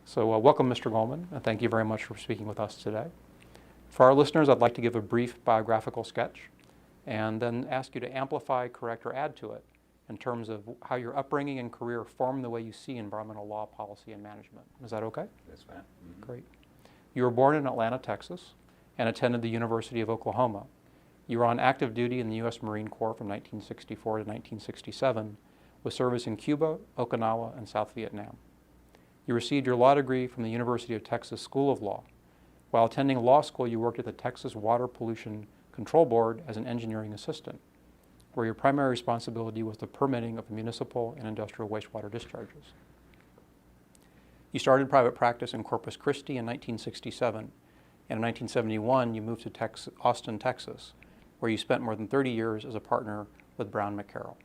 So welcome, Mr. Golemon, and thank you very much for speaking with us today. For our listeners, I'd like to give a brief biographical sketch and then ask you to amplify, correct, or add to it in terms of how your upbringing and career form the way you see environmental law, policy, and management. Is that okay? That's fine. Mm-hmm. Great. You were born in Atlanta, Texas, and attended the University of Oklahoma. You were on active duty in the U.S. Marine Corps from 1964 to 1967, with service in Cuba, Okinawa, and South Vietnam. You received your law degree from the University of Texas School of Law. While attending law school, you worked at the Texas Water Pollution Control Board as an engineering assistant, where your primary responsibility was the permitting of municipal and industrial wastewater discharges. You started private practice in Corpus Christi in 1967, and in 1971 you moved to Austin, Texas, where you spent more than 30 years as a partner with Brown McCarroll.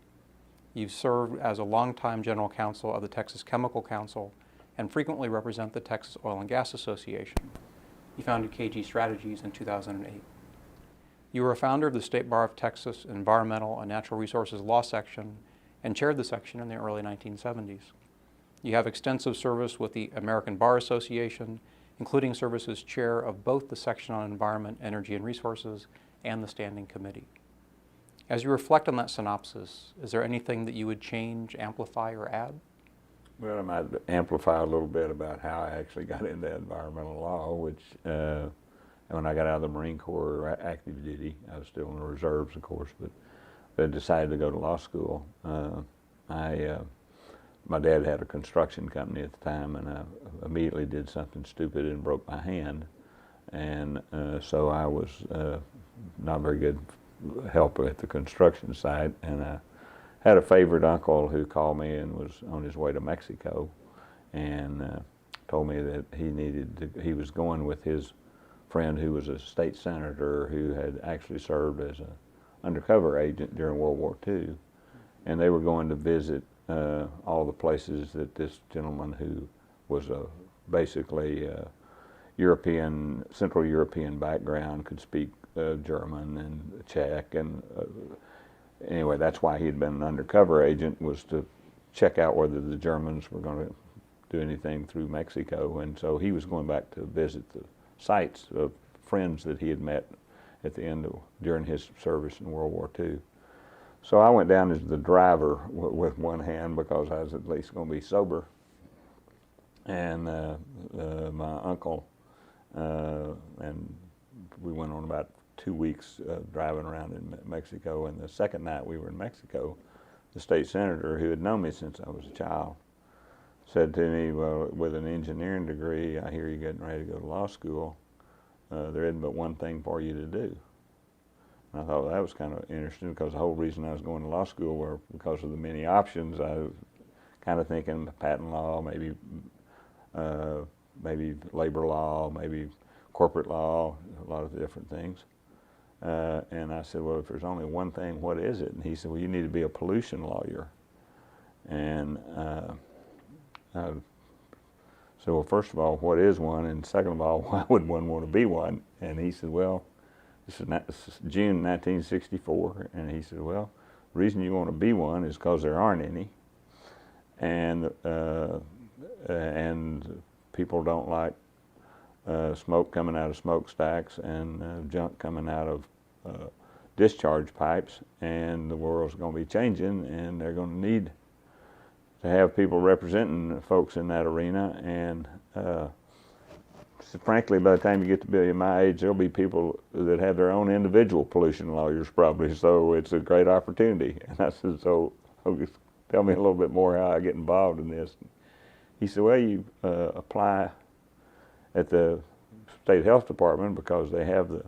You've served as a longtime general counsel of the Texas Chemical Council and frequently represent the Texas Oil and Gas Association. You founded KG Strategies in 2008. You were a founder of the State Bar of Texas Environmental and Natural Resources Law Section and chaired the section in the early 1970s. You have extensive service with the American Bar Association, including service as chair of both the section on Environment, Energy, and Resources and the Standing Committee. As you reflect on that synopsis, is there anything that you would change, amplify, or add? Well, I might amplify a little bit about how I actually got into environmental law, which when I got out of the Marine Corps active duty, I was still in the reserves, of course, but decided to go to law school. My dad had a construction company at the time, and I immediately did something stupid and broke my hand. And so I was not very good help at the construction site, and I had a favorite uncle who called me and was on his way to Mexico, and told me that he was going with his friend who was a state senator who had actually served as an undercover agent during World War II, and they were going to visit all the places that this gentleman, who was basically Central European background, could speak German and Czech, and anyway, that's why he had been an undercover agent, was to check out whether the Germans were going to do anything through Mexico. And so he was going back to visit the sites of friends that he had met at the end during his service in World War II. So I went down as the driver with one hand, because I was at least going to be sober. And my uncle, and we went on about 2 weeks driving around in Mexico, and the second night we were in Mexico, the state senator, who had known me since I was a child, said to me, well, with an engineering degree, I hear you're getting ready to go to law school. There isn't but one thing for you to do. And I thought that was kind of interesting, because the whole reason I was going to law school were because of the many options. I was kind of thinking patent law, maybe labor law, maybe corporate law, a lot of different things. And I said, well, if there's only one thing, what is it? And he said, well, you need to be a pollution lawyer. And I said, well, first of all, what is one? And second of all, why would one want to be one? And he said, well, this is June 1964. And he said, well, the reason you want to be one is because there aren't any. And people don't like smoke coming out of smokestacks and junk coming out of discharge pipes, and the world's going to be changing, and they're going to need to have people representing folks in that arena. And so frankly, by the time you get to be my age, there'll be people that have their own individual pollution lawyers probably, so it's a great opportunity. And I said, so tell me a little bit more how I get involved in this. He said, well, you apply at the State Health Department, because they have the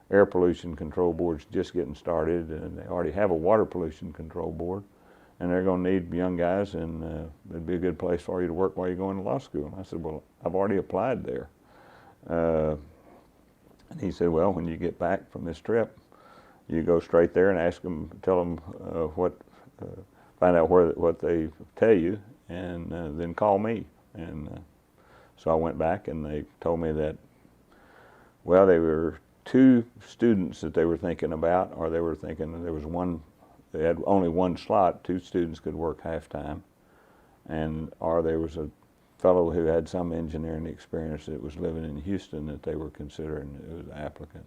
air pollution control boards just getting started, and they already have a water pollution control board, and they're going to need young guys, and it'd be a good place for you to work while you're going to law school. And I said, well, I've already applied there. And he said, well, when you get back from this trip, you go straight there and ask them, tell them find out what they tell you, and then call me. And so I went back, and they told me that, well, there were 2 students that they were thinking about, or they were thinking there was one, they had only one slot, 2 students could work half-time, or there was a fellow who had some engineering experience that was living in Houston that they were considering as an applicant.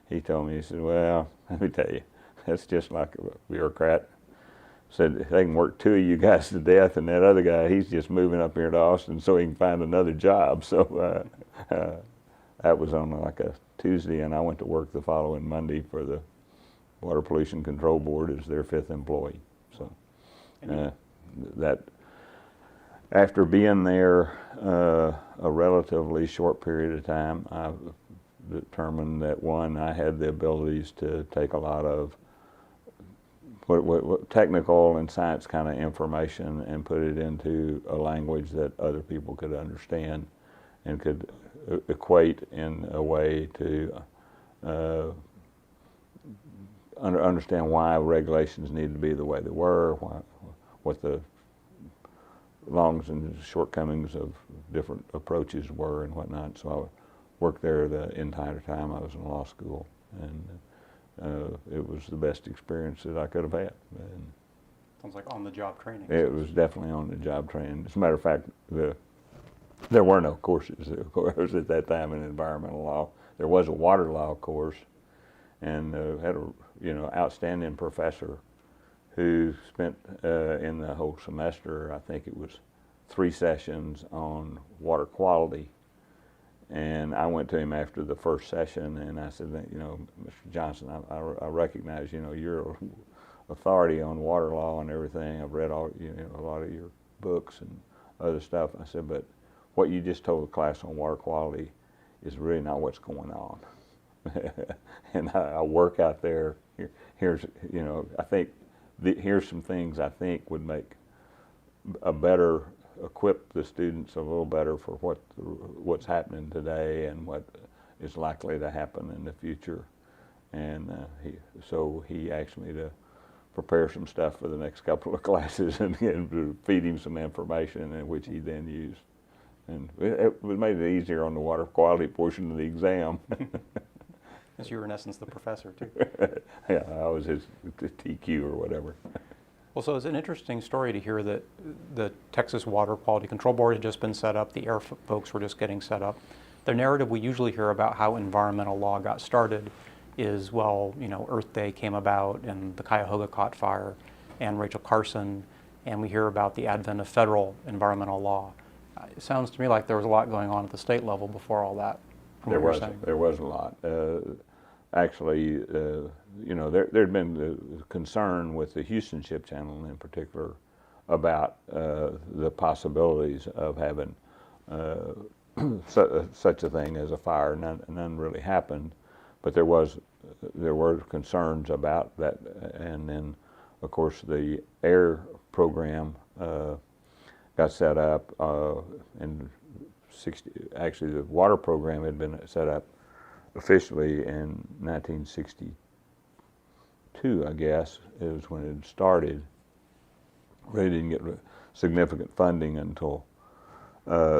He told me, he said, well, let me tell you, that's just like a bureaucrat. Said they can work two of you guys to death, and that other guy, he's just moving up here to Austin so he can find another job. So that was on like a Tuesday, and I went to work the following Monday for the Water Pollution Control Board as their 5th employee. So that after being there a relatively short period of time, I determined that one, I had the abilities to take a lot of what technical and science kind of information and put it into a language that other people could understand and could equate in a way to understand why regulations need to be the way they were, what the longs and shortcomings of different approaches were and whatnot. So I worked there the entire time I was in law school, and it was the best experience that I could have had. And sounds like on-the-job training. it was definitely on-the-job training. As a matter of fact, there were no courses, of course, at that time in environmental law. There was a water law course, and had a outstanding professor who spent in the whole semester, I think it was 3 sessions on water quality. And I went to him after the first session, and I said, Mr. Johnson, I recognize, your authority on water law and everything. I've read a lot of your books and other stuff. I said, but what you just told the class on water quality is really not what's going on. And I work out there. Here's some things I think would make equip the students a little better for what's happening today and what is likely to happen in the future. And he asked me to prepare some stuff for the next couple of classes and to feed him some information, in which he then used. And it made it easier on the water quality portion of the exam. As you were in essence the professor too. Yeah, I was his TQ or whatever. Well, so it's an interesting story to hear that the Texas Water Quality Control Board had just been set up, the air folks were just getting set up. The narrative we usually hear about how environmental law got started is, well, Earth Day came about and the Cuyahoga caught fire and Rachel Carson, and we hear about the advent of federal environmental law. It sounds to me like there was a lot going on at the state level before all that. There was a lot. Actually, there'd been concern with the Houston Ship Channel in particular about the possibilities of having such a thing as a fire. None really happened, but there were concerns about that. And then, of course, the air program got set up, and actually the water program had been set up officially in 1962, I guess, is when it started. Really didn't get significant funding until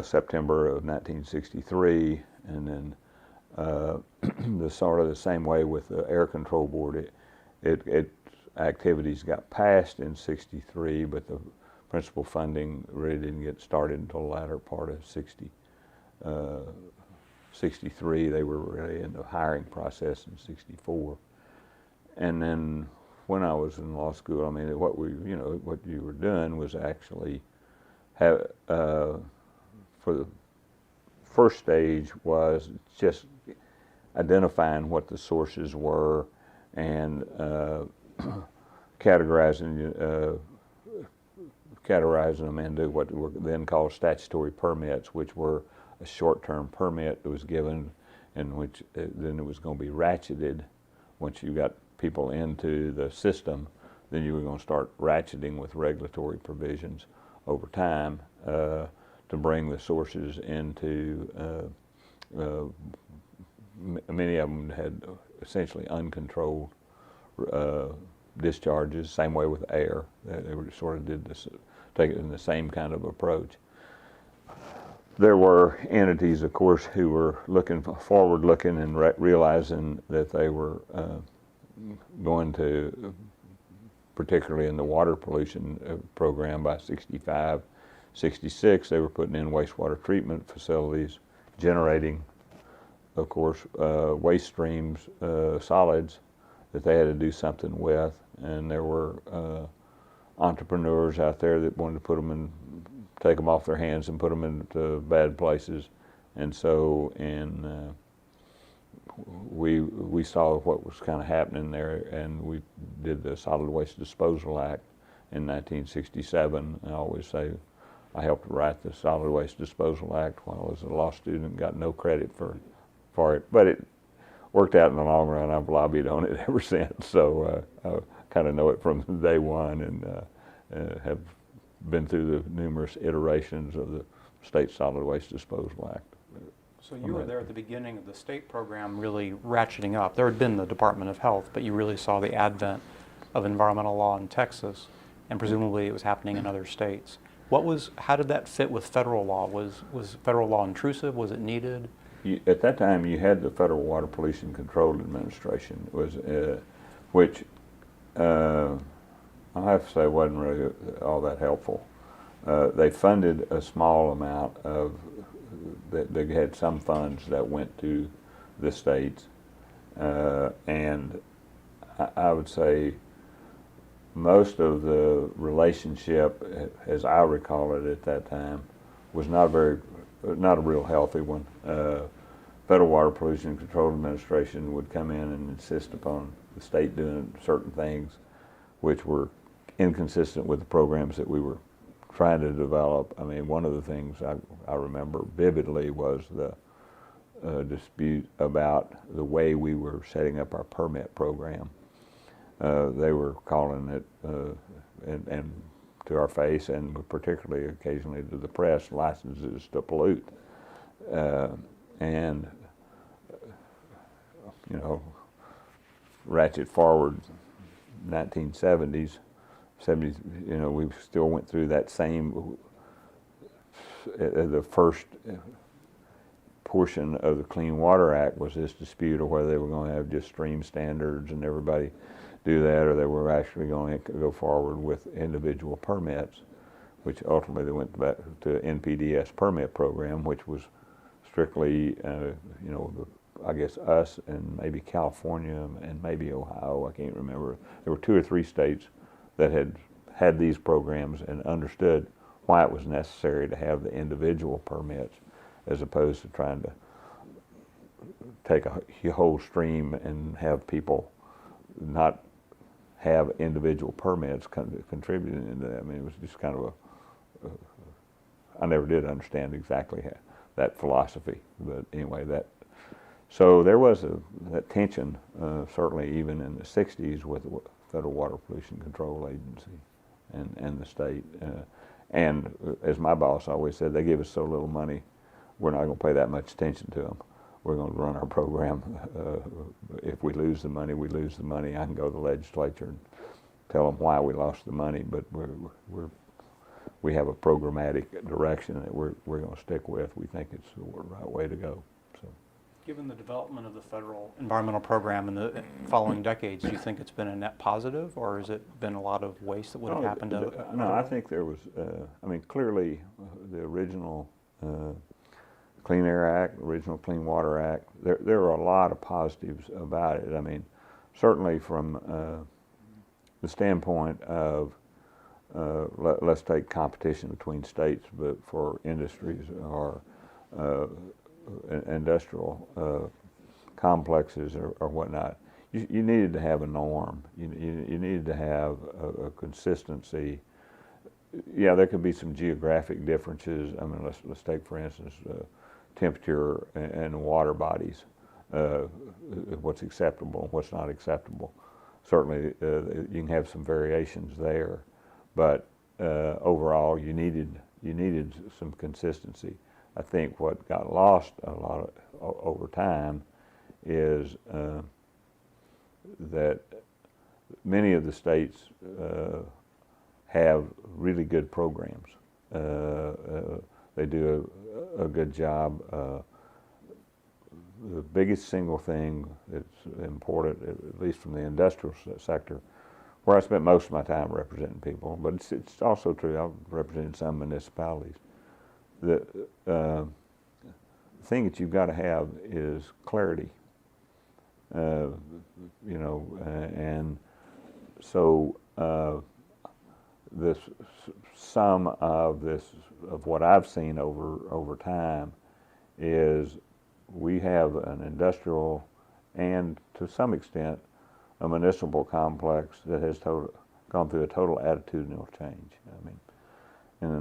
September of 1963, and then the same way with the Air Control Board. Its activities got passed in '63, but the principal funding really didn't get started until the latter part of '63. They were really in the hiring process in '64, and then when I was in law school, I mean, what you were doing was actually have for the first stage was just identifying what the sources were and categorizing them into what were then called statutory permits, which were a short-term permit that was given, in which then it was going to be ratcheted. Once you got people into the system, then you were going to start ratcheting with regulatory provisions over time to bring the sources into. Many of them had essentially uncontrolled discharges. Same way with air; they were sort of take it in the same kind of approach. There were entities, of course, who were forward-looking and realizing that they were going to, particularly in the water pollution program by '65, '66, they were putting in wastewater treatment facilities, generating, of course, waste streams, solids that they had to do something with. And there were entrepreneurs out there that wanted to put them in, take them off their hands and put them into bad places. And so we saw what was kind of happening there, and we did the Solid Waste Disposal Act in 1967. I always say I helped write the Solid Waste Disposal Act while I was a law student, got no credit for it, but it worked out in the long run. I've lobbied on it ever since, so I kind of know it from day one, and have been through the numerous iterations of the State Solid Waste Disposal Act. So you were there at the beginning of the state program really ratcheting up. There had been the Department of Health, but you really saw the advent of environmental law in Texas, and presumably it was happening in other states. How did that fit with federal law? Was federal law intrusive? Was it needed? At that time, you had the Federal Water Pollution Control Administration, which I have to say wasn't really all that helpful. They funded a small amount of, they had some funds that went to the states, and I would say most of the relationship, as I recall it at that time, was not a real healthy one. Federal Water Pollution Control Administration would come in and insist upon the state doing certain things which were inconsistent with the programs that we were trying to develop. I mean, one of the things I remember vividly was the dispute about the way we were setting up our permit program. They were calling it, and to our face, and particularly occasionally to the press, licenses to pollute. And, you know, ratchet forward 1970s, 70s, you know, we still went through that same, the first portion of the Clean Water Act was this dispute of whether they were going to have just stream standards and everybody do that, or they were actually going to go forward with individual permits, which ultimately they went back to NPDES permit program, which was strictly, you know, I guess us and maybe California and maybe Ohio, I can't remember. There were 2 or 3 states that had these programs and understood why it was necessary to have the individual permits as opposed to trying to take a whole stream and have people not have individual permits contributing into that. I mean, it was just kind of I never did understand exactly that philosophy, but anyway, so there was that tension, certainly even in the 60s with the Federal Water Pollution Control Agency and the state. And as my boss always said, they give us so little money, we're not going to pay that much attention to them. We're going to run our program. If we lose the money, we lose the money. I can go to the legislature and tell them why we lost the money, but we have a programmatic direction that we're going to stick with. We think it's the right way to go. So, given the development of the federal environmental program in the following decades, do you think it's been a net positive, or has it been a lot of waste that would have happened? No, I think there was. I mean, clearly, the original Clean Air Act, original Clean Water Act, there are a lot of positives about it. I mean, certainly from the standpoint of, let's take competition between states, but for industries or industrial complexes or whatnot, you needed to have a norm. You needed to have a consistency. Yeah, there could be some geographic differences. I mean, let's take, for instance, temperature and water bodies, what's acceptable and what's not acceptable. Certainly, you can have some variations there, but overall, you needed some consistency. I think what got lost a lot over time is that many of the states have really good programs. They do a good job. The biggest single thing that's important, at least from the industrial sector, where I spent most of my time representing people, but it's also true I've represented some municipalities. The thing that you've got to have is clarity, and so this some of this of what I've seen over time is we have an industrial and to some extent a municipal complex that has gone through a total attitudinal change. I mean, in the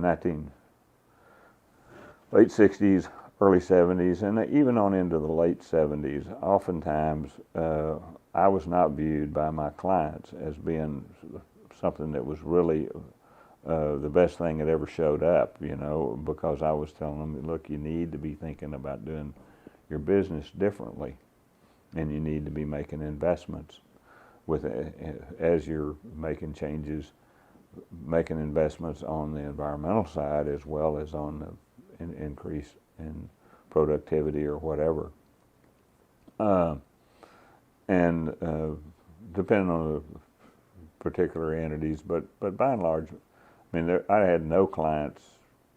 late 60s, early 70s, and even on into the late 70s, oftentimes I was not viewed by my clients as being something that was really the best thing that ever showed up, because I was telling them, look, you need to be thinking about doing your business differently, and you need to be making investments as you're making changes, making investments on the environmental side as well as on the increase in productivity or whatever. And depending on the particular entities, but by and large, I mean, I had no clients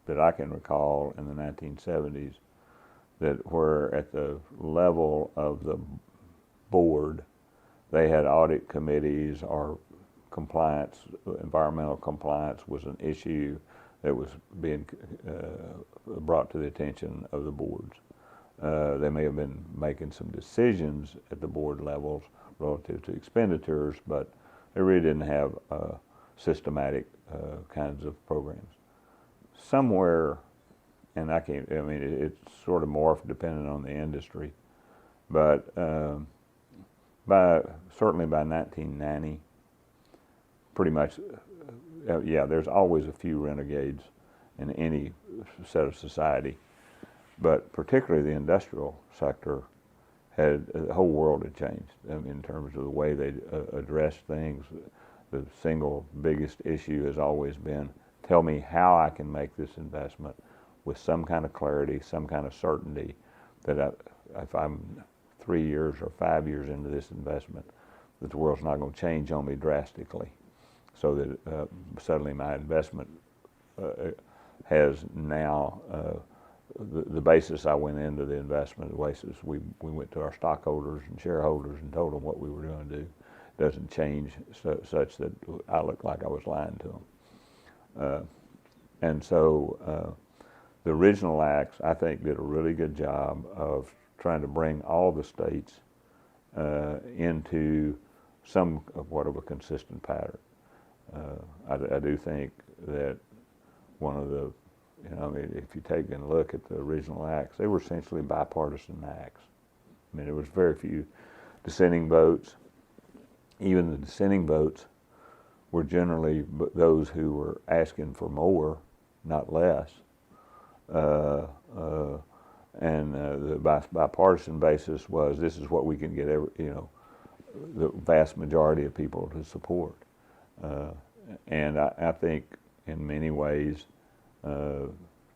that I can recall in the 1970s that were at the level of the board. They had audit committees or compliance, environmental compliance was an issue that was being brought to the attention of the boards. They may have been making some decisions at the board levels relative to expenditures, but they really didn't have systematic kinds of programs. Somewhere, and it's sort of morphed depending on the industry, but certainly by 1990, pretty much, there's always a few renegades in any set of society, but particularly the industrial sector the whole world had changed in terms of the way they address things. The single biggest issue has always been, tell me how I can make this investment with some kind of clarity, some kind of certainty that if I'm 3 years or 5 years into this investment, that the world's not going to change on me drastically, so that suddenly my investment has now the basis I went into the investment, the basis we went to our stockholders and shareholders and told them what we were going to do, doesn't change such that I look like I was lying to them. And so the original acts, I think, did a really good job of trying to bring all the states into somewhat of a consistent pattern. I do think that one of the, if you take a look at the original acts, they were essentially bipartisan acts. I mean, there was very few dissenting votes. Even the dissenting votes were generally those who were asking for more, not less. And the bipartisan basis was, this is what we can get the vast majority of people to support. And I think in many ways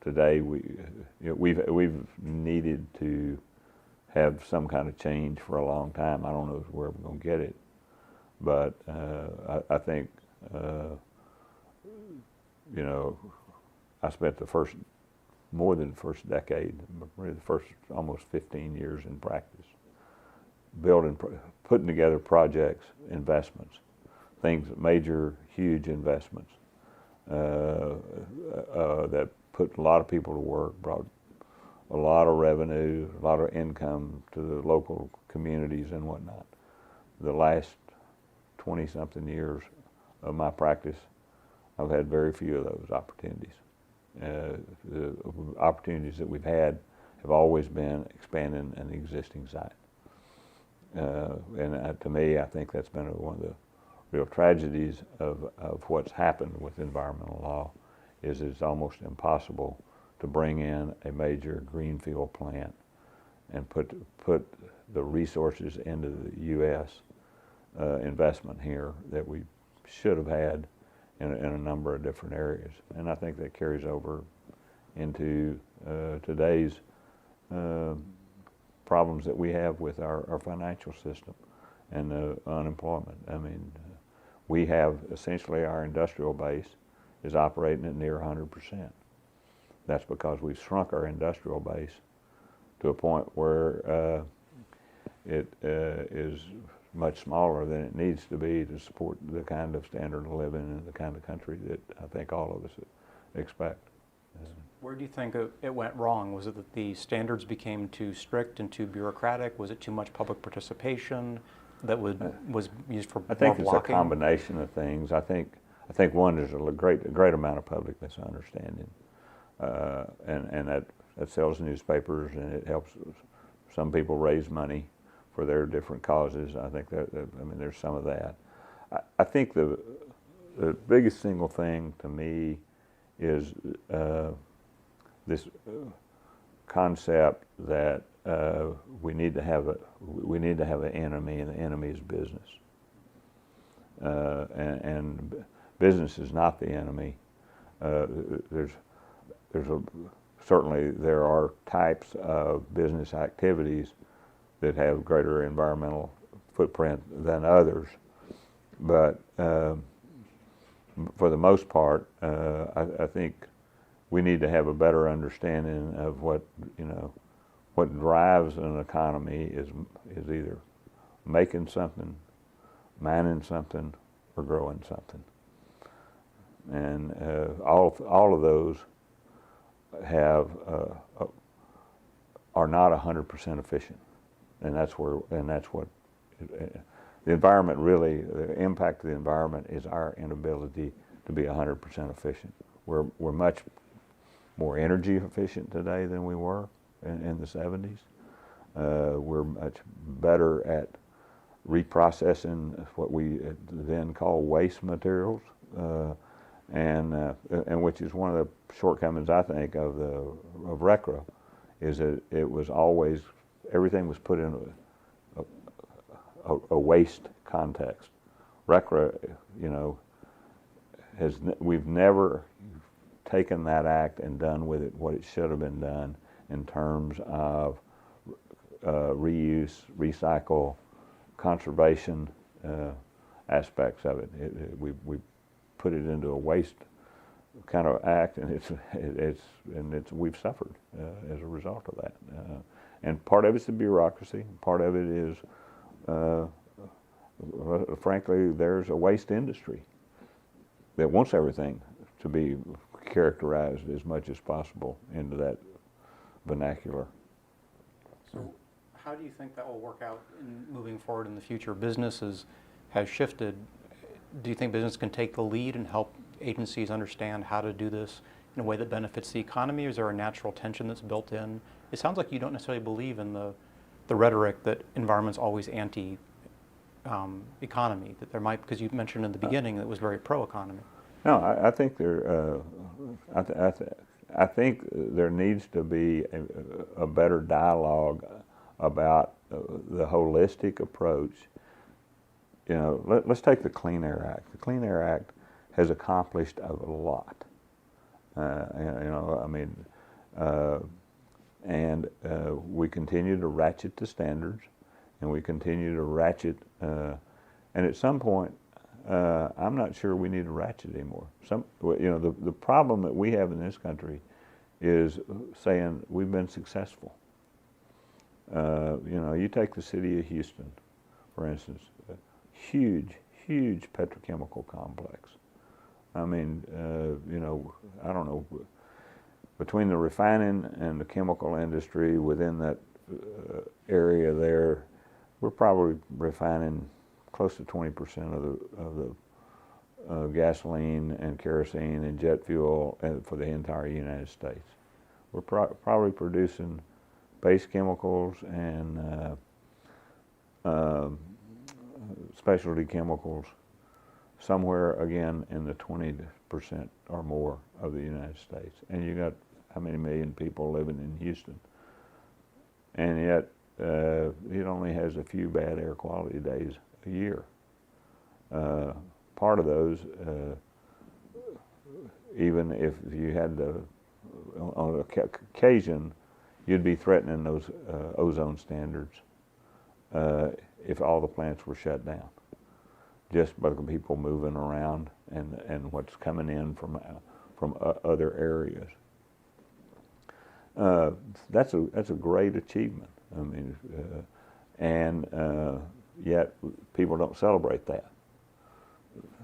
today we've needed to have some kind of change for a long time. I don't know where we're going to get it, but I think I spent more than the first decade, really the first almost 15 years in practice, putting together projects, investments, major, huge investments that put a lot of people to work, brought a lot of revenue, a lot of income to the local communities and whatnot. The last 20-something years of my practice, I've had very few of those opportunities. The opportunities that we've had have always been expanding an existing site. And to me, I think that's been one of the real tragedies of what's happened with environmental law, is it's almost impossible to bring in a major greenfield plant and put the resources into the U.S. Investment here that we should have had in a number of different areas. And I think that carries over into today's problems that we have with our financial system and unemployment. I mean, we have essentially our industrial base is operating at near 100%. That's because we've shrunk our industrial base to a point where it is much smaller than it needs to be to support the kind of standard of living and the kind of country that I think all of us expect. Where do you think it went wrong? Was it that the standards became too strict and too bureaucratic? Was it too much public participation that was used for more blocking? I think it's a combination of things. I think one, there's a great amount of public misunderstanding, and that sells newspapers, and it helps some people raise money for their different causes. I think that I mean, there's some of that. I think the biggest single thing to me is this concept that we need to have an enemy, and the enemy is business. And business is not the enemy. Certainly there are types of business activities that have greater environmental footprint than others, but for the most part, I think we need to have a better understanding of what drives an economy is either making something, mining something, or growing something. And all of those are not 100% efficient, and that's what the environment really, the impact of the environment is our inability to be 100% efficient. We're much more energy efficient today than we were in the 70s. We're much better at reprocessing what we then call waste materials, and which is one of the shortcomings, I think, of RCRA, is that it was always, everything was put in a waste context. RCRA, we've never taken that act and done with it what it should have been done in terms of reuse, recycle, conservation aspects of it. We put it into a waste kind of act, and we've suffered as a result of that. And part of it's the bureaucracy. Part of it is, frankly, there's a waste industry that wants everything to be characterized as much as possible into that vernacular. So how do you think that will work out moving forward in the future? Business has shifted. Do you think business can take the lead and help agencies understand how to do this in a way that benefits the economy, or is there a natural tension that's built in? It sounds like you don't necessarily believe in the rhetoric that environment's always anti-economy, that there might, because you mentioned in the beginning that it was very pro-economy. No, I think I think there needs to be a better dialogue about the holistic approach. Let's take the Clean Air Act. The Clean Air Act has accomplished a lot. And we continue to ratchet the standards, and we continue to ratchet, and at some point, I'm not sure we need to ratchet anymore. The problem that we have in this country is saying we've been successful. You take the city of Houston, for instance, a huge petrochemical complex. I mean, I don't know, between the refining and the chemical industry within that area there, we're probably refining close to 20% of the gasoline and kerosene and jet fuel for the entire United States. We're probably producing base chemicals and specialty chemicals somewhere again in the 20% or more of the United States. And you got how many million people living in Houston? And yet it only has a few bad air quality days a year. Part of those, even if you had to, on occasion, you'd be threatening those ozone standards if all the plants were shut down. just by the people moving around and what's coming in from other areas. That's a great achievement. I mean, yet people don't celebrate that.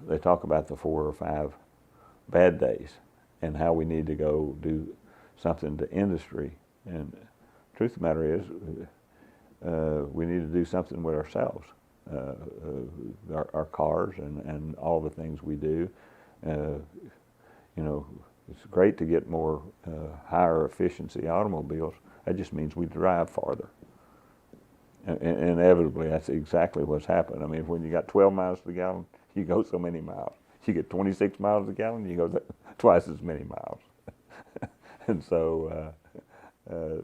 They talk about the 4 or 5 bad days and how we need to go do something to industry. And the truth of the matter is, we need to do something with ourselves, our cars and all the things we do. You know, it's great to get more higher efficiency automobiles. That just means we drive farther. And inevitably, that's exactly what's happened. I mean, when you got 12 miles to the gallon, you go so many miles. You get 26 miles a gallon, you go twice as many miles. And so,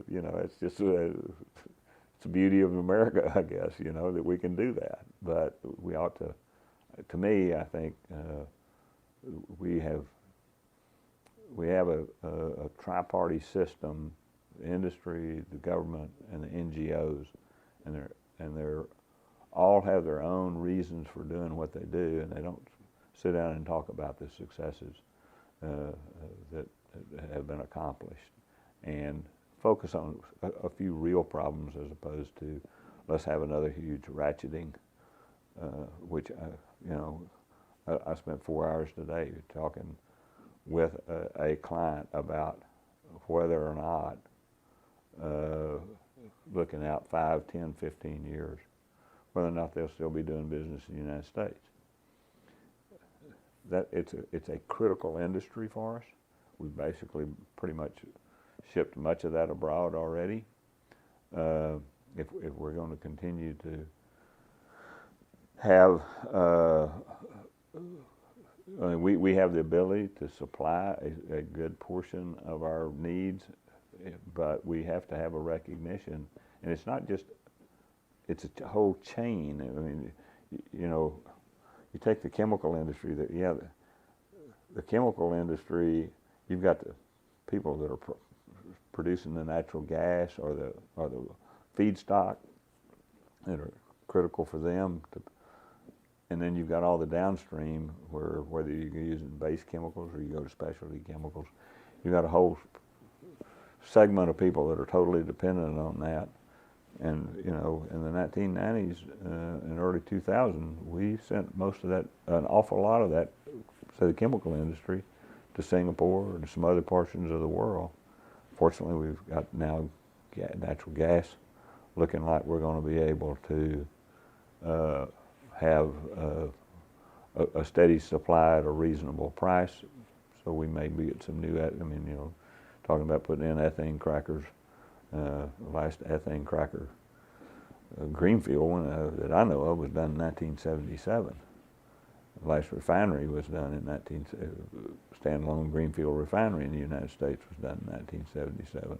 you know, it's just it's the beauty of America, I guess, you know, that we can do that. But we ought to me, I think we have a tri-party system: the industry, the government, and the NGOs, and they're all have their own reasons for doing what they do, and they don't sit down and talk about the successes that have been accomplished, and focus on a few real problems as opposed to let's have another huge ratcheting, which you know, I spent 4 hours today talking with a client about whether or not looking out 5, 10, 15 years, whether or not they'll still be doing business in the United States. That it's a critical industry for us. We've basically pretty much shipped much of that abroad already. If we're going to continue to have, I mean, we have the ability to supply a good portion of our needs, but we have to have a recognition, and it's not just, it's a whole chain. I mean, you know, you take the chemical industry, the chemical industry, you've got the people that are producing the natural gas or the feedstock that are critical for them, and then you've got all the downstream where whether you're using base chemicals or you go to specialty chemicals, you've got a whole segment of people that are totally dependent on that. And you know, in the 1990s and early 2000s, we sent most of that, an awful lot of that, say the chemical industry, to Singapore and some other portions of the world. Fortunately, we've got now natural gas looking like we're going to be able to have a steady supply at a reasonable price. So we may get some new, I mean, you know, talking about putting in ethane crackers. The last ethane cracker, greenfield one that I know of, was done in 1977. The last refinery was done in standalone greenfield refinery in the United States was done in 1977.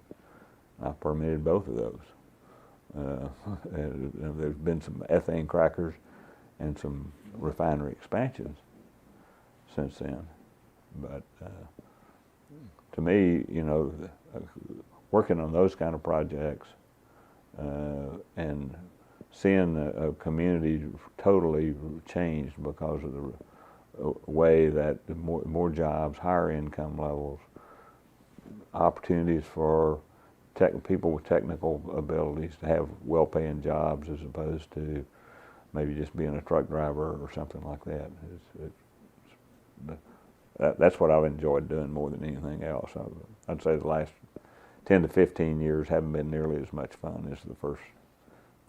I permitted both of those. There's been some ethane crackers and some refinery expansions since then. But to me, you know, working on those kind of projects and seeing a community totally changed because of the way that more jobs, higher income levels, opportunities for people with technical abilities to have well-paying jobs as opposed to maybe just being a truck driver or something like that. That's what I've enjoyed doing more than anything else. I'd say the last 10 to 15 years haven't been nearly as much fun as the first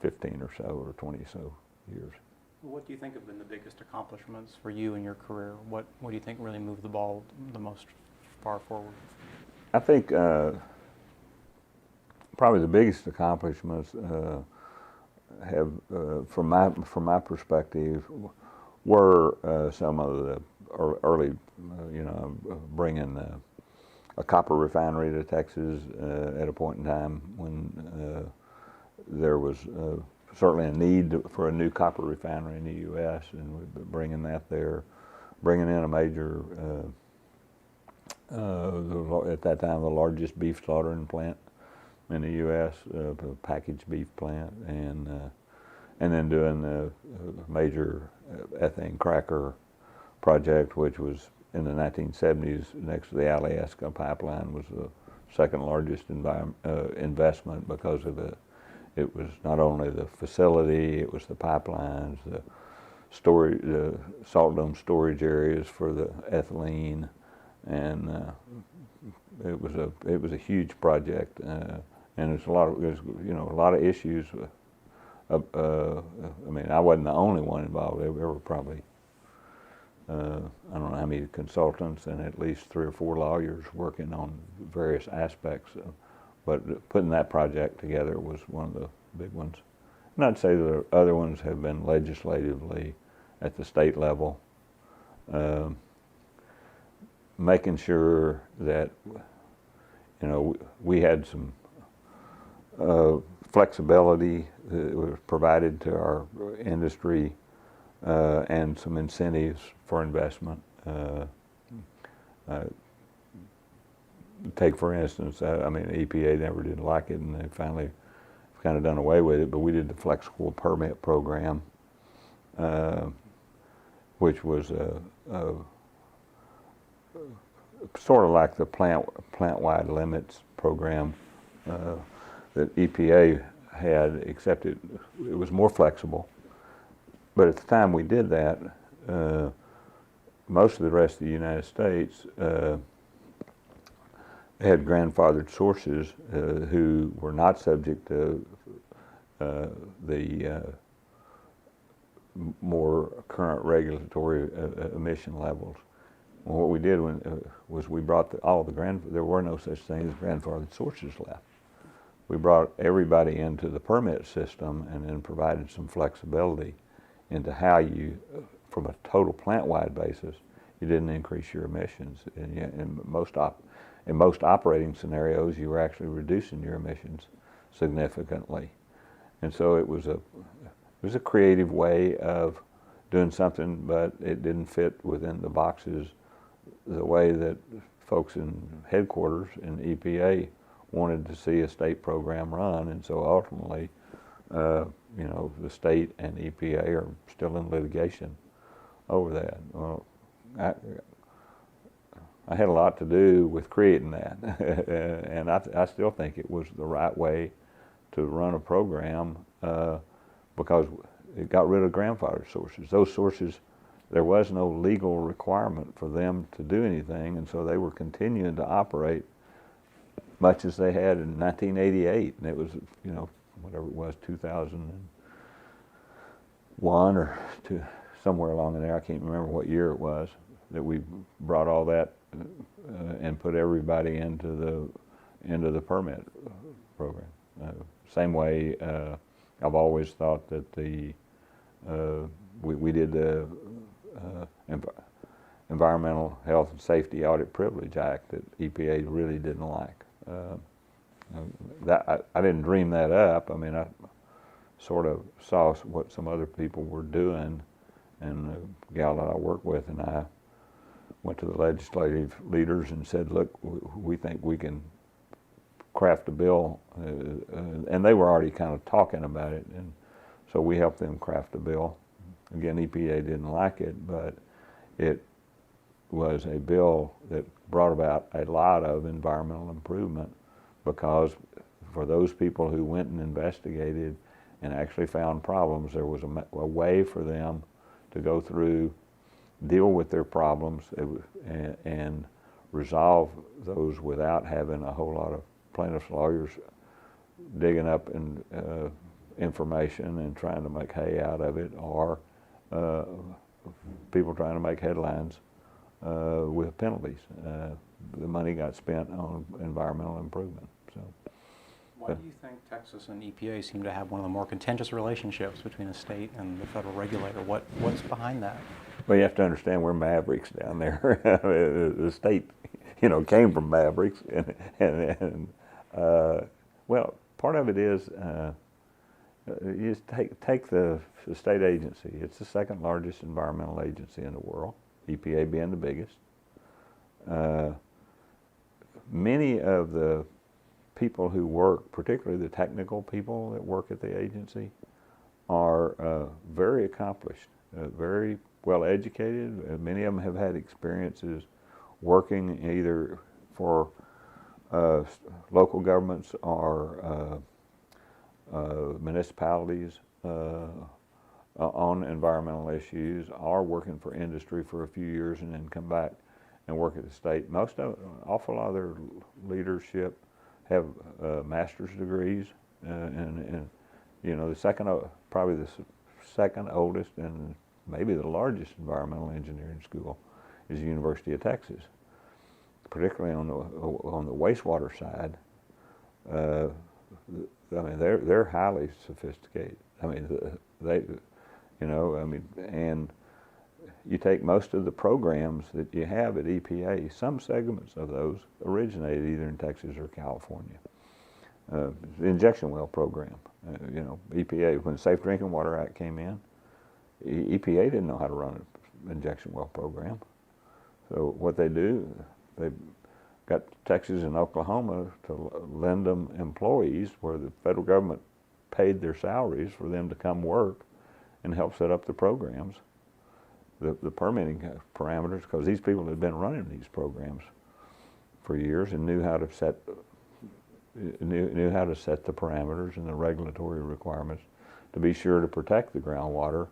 15 or so or 20 so years. What do you think have been the biggest accomplishments for you in your career? What do you think really moved the ball the most far forward? I think probably the biggest accomplishments have, from my perspective, were some of the early, you know, bringing a copper refinery to Texas at a point in time when there was certainly a need for a new copper refinery in the U.S. and bringing that there, bringing in a major, at that time, the largest beef slaughtering plant in the U.S., a packaged beef plant, and and then doing the major ethane cracker project, which was in the 1970s next to the Alaska pipeline, was the second largest investment because of it was not only the facility, it was the pipelines, the salt dome storage areas for the ethylene, and it was a huge project, and there's a lot of issues. I mean, I wasn't the only one involved. There were probably I don't know how many consultants and at least 3 or 4 lawyers working on various aspects. But putting that project together was one of the big ones. And I'd say the other ones have been legislatively at the state level, making sure that we had some flexibility that was provided to our industry, and some incentives for investment. Take for instance, I mean, the EPA never did like it, and they finally kind of done away with it. But we did the flexible permit program, which was sort of like the plant-wide limits program that EPA had, except it was more flexible. But at the time we did that, most of the rest of the United States had grandfathered sources who were not subject to the more current regulatory emission levels. Well, what we did was we brought there were no such thing as grandfathered sources left. We brought everybody into the permit system and then provided some flexibility into how you, from a total plant-wide basis, you didn't increase your emissions. And in most operating scenarios, you were actually reducing your emissions significantly. And so it was a creative way of doing something, but it didn't fit within the boxes the way that folks in headquarters in EPA wanted to see a state program run. And so ultimately, the state and EPA are still in litigation over that. Well, I had a lot to do with creating that, and I still think it was the right way to run a program, because it got rid of grandfather sources. Those sources, there was no legal requirement for them to do anything, and so they were continuing to operate much as they had in 1988, and it was, whatever it was, 2001 or somewhere along in there. I can't remember what year it was that we brought all that and put everybody into the permit program. Same way, I've always thought that we did the Environmental Health and Safety Audit Privilege Act that EPA really didn't like. I didn't dream that up. I mean, I sort of saw what some other people were doing, and the gal that I work with and I went to the legislative leaders and said, look, we think we can craft a bill, and they were already kind of talking about it, and so we helped them craft a bill. Again, EPA didn't like it, but it was a bill that brought about a lot of environmental improvement, because for those people who went and investigated and actually found problems, there was a way for them to go through, deal with their problems, and resolve those without having a whole lot of plaintiffs' lawyers digging up information and trying to make hay out of it, or people trying to make headlines with penalties. The money got spent on environmental improvement. So, why do you think Texas and EPA seem to have one of the more contentious relationships between the state and the federal regulator? What's behind that? Well, you have to understand we're Mavericks down there. The state, came from Mavericks, and well, part of it is you just take the state agency. It's the second largest environmental agency in the world, EPA being the biggest. Many of the people who work, particularly the technical people that work at the agency, are very accomplished, very well educated. Many of them have had experiences working either for local governments or municipalities on environmental issues, or working for industry for a few years and then come back and work at the state. Awful lot of their leadership have master's degrees, and you know, probably the second oldest and maybe the largest environmental engineering school is the University of Texas, particularly on the wastewater side. I mean, they're highly sophisticated. I mean, and you take most of the programs that you have at EPA, some segments of those originated either in Texas or California. The injection well program, EPA, when the Safe Drinking Water Act came in, EPA didn't know how to run an injection well program. So what they do, they got Texas and Oklahoma to lend them employees where the federal government paid their salaries for them to come work and help set up the programs, the permitting parameters, because these people had been running these programs for years and knew how to set the parameters and the regulatory requirements to be sure to protect the groundwater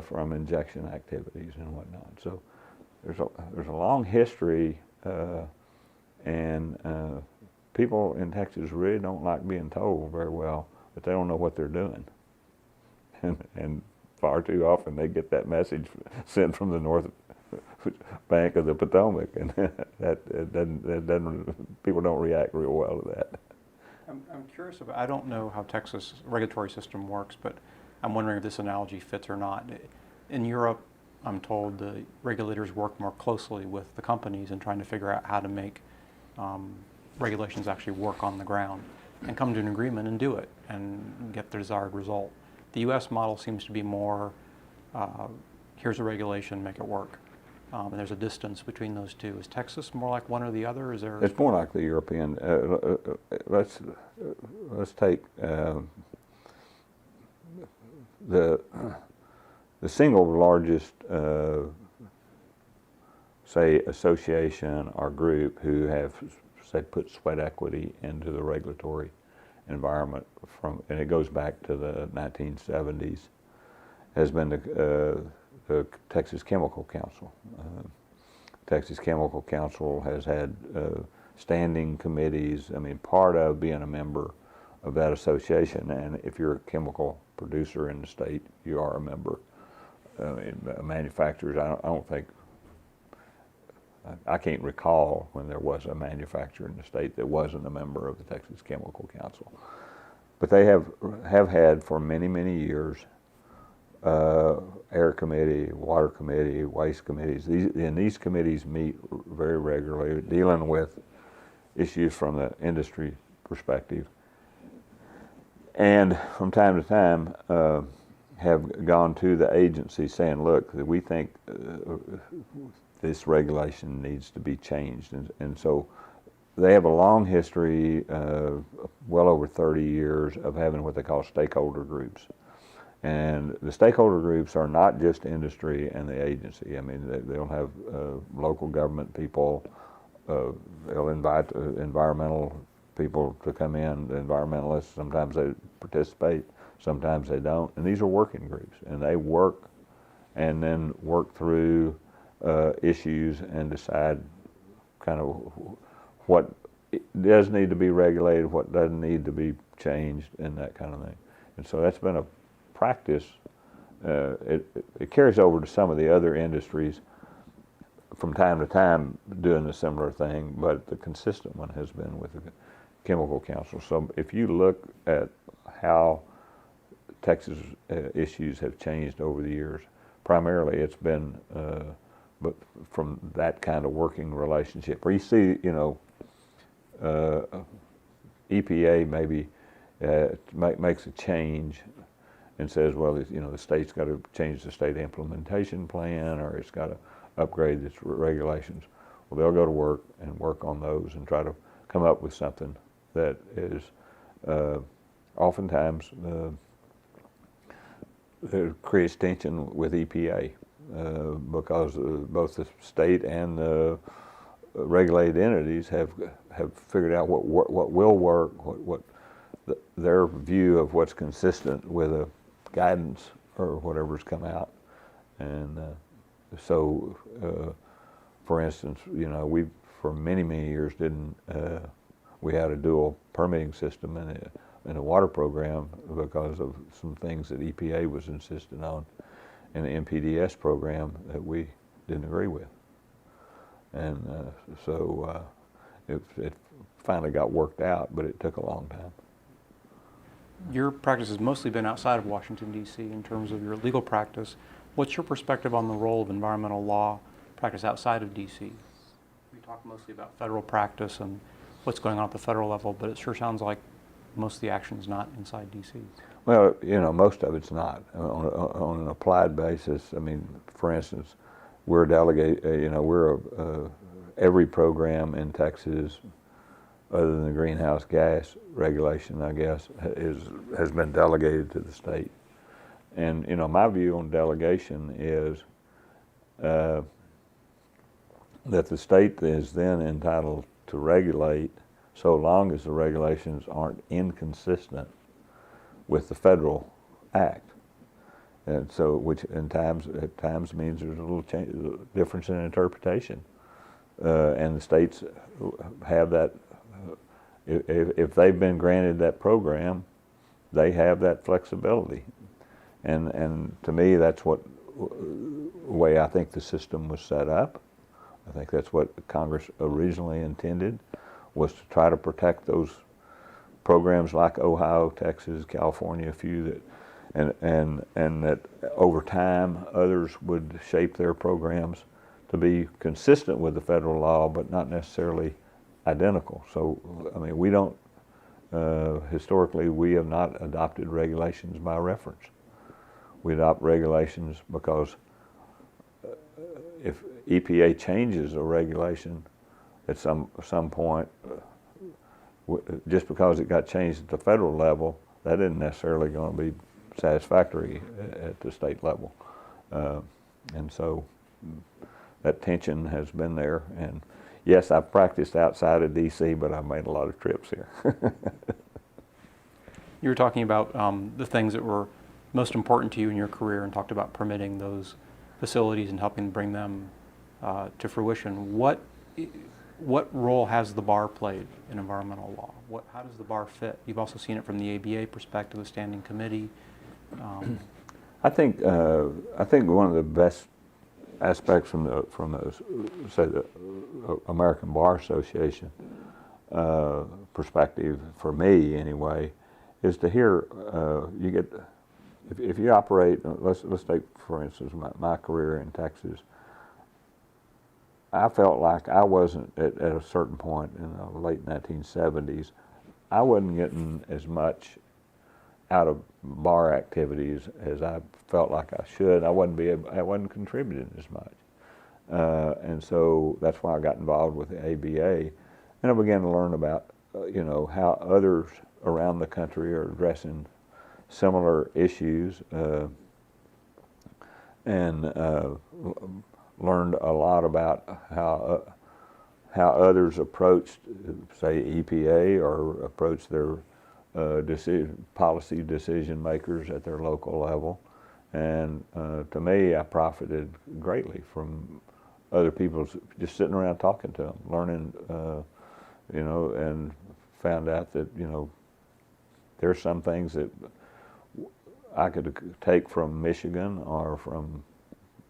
from injection activities and whatnot. So there's a long history, and people in Texas really don't like being told very well that they don't know what they're doing. And far too often they get that message sent from the north bank of the Potomac, and people don't react real well to that. I'm curious about, I don't know how Texas regulatory system works, but I'm wondering if this analogy fits or not. In Europe, I'm told the regulators work more closely with the companies in trying to figure out how to make regulations actually work on the ground and come to an agreement and do it and get the desired result. The U.S. model seems to be more, here's a regulation, make it work. And there's a distance between those two. Is Texas more like one or the other? Is there? It's more like the European. Let's take the single largest, say, association or group who have, say, put sweat equity into the regulatory environment and it goes back to the 1970s, has been the Texas Chemical Council. Texas Chemical Council has had standing committees. I mean, part of being a member of that association, and if you're a chemical producer in the state, you are a member. Manufacturers, I don't think, I can't recall when there was a manufacturer in the state that wasn't a member of the Texas Chemical Council. But they have had for many, many years Air Committee, Water Committee, Waste Committees. These committees meet very regularly, dealing with issues from the industry perspective. And from time to time, have gone to the agency saying, look, we think this regulation needs to be changed. And so they have a long history, well over 30 years, of having what they call stakeholder groups. And the stakeholder groups are not just industry and the agency. I mean, they'll have local government people, they'll invite environmental people to come in, the environmentalists. Sometimes they participate, sometimes they don't. And these are working groups, and they work and then work through issues and decide kind of what does need to be regulated, what doesn't need to be changed, and that kind of thing. And so that's been a practice. It carries over to some of the other industries from time to time doing a similar thing, but the consistent one has been with the Chemical Council. So if you look at how Texas issues have changed over the years, primarily it's been but from that kind of working relationship, where you see, EPA maybe makes a change and says, well, the state's got to change the state implementation plan, or it's got to upgrade its regulations. Well, they'll go to work and work on those and try to come up with something that is oftentimes it creates tension with EPA because both the state and the regulated entities have figured out what will work, what their view of what's consistent with a guidance or whatever's come out, and so for instance, you know, we for many years didn't. We had a dual permitting system in a water program because of some things that EPA was insisting on in the MPDS program that we didn't agree with, and so it finally got worked out, but it took a long time. Your practice has mostly been outside of Washington, D.C. in terms of your legal practice. What's your perspective on the role of environmental law practice outside of D.C.? We talk mostly about federal practice and what's going on at the federal level, but it sure sounds like most of the action is not inside D.C. Well, you know, most of it's not. On an applied basis, I mean, for instance, we're a delegate, you know, every program in Texas, other than the greenhouse gas regulation, I guess, has been delegated to the state. And, you know, my view on delegation is that the state is then entitled to regulate so long as the regulations aren't inconsistent with the federal act. And so, which at times means there's a little difference in interpretation. And the states have that, if they've been granted that program, they have that flexibility. And to me, that's what way I think the system was set up. I think that's what Congress originally intended, was to try to protect those programs like Ohio, Texas, California, a few that, and that over time others would shape their programs to be consistent with the federal law, but not necessarily identical. So, I mean, we don't, historically, we have not adopted regulations by reference. We adopt regulations because if EPA changes a regulation at some point, just because it got changed at the federal level, that isn't necessarily going to be satisfactory at the state level. And so that tension has been there. And yes, I've practiced outside of D.C., but I've made a lot of trips here. You were talking about the things that were most important to you in your career and talked about permitting those facilities and helping bring them to fruition. What role has the bar played in environmental law? How does the bar fit? You've also seen it from the ABA perspective, the standing committee. I think one of the best aspects from the American Bar Association perspective, for me anyway, is to hear you get. If you operate, let's take for instance my career in Texas. I felt like I wasn't at a certain point in the late 1970s. I wasn't getting as much out of bar activities as I felt like I should. I wasn't contributing as much, and so that's why I got involved with the ABA, and I began to learn about you know, how others around the country are addressing similar issues, and learned a lot about how others approached, say, EPA, or approached their policy decision makers at their local level. And to me, I profited greatly from other people just sitting around talking to them, learning, you know, and found out that, you know, there's some things that I could take from Michigan or from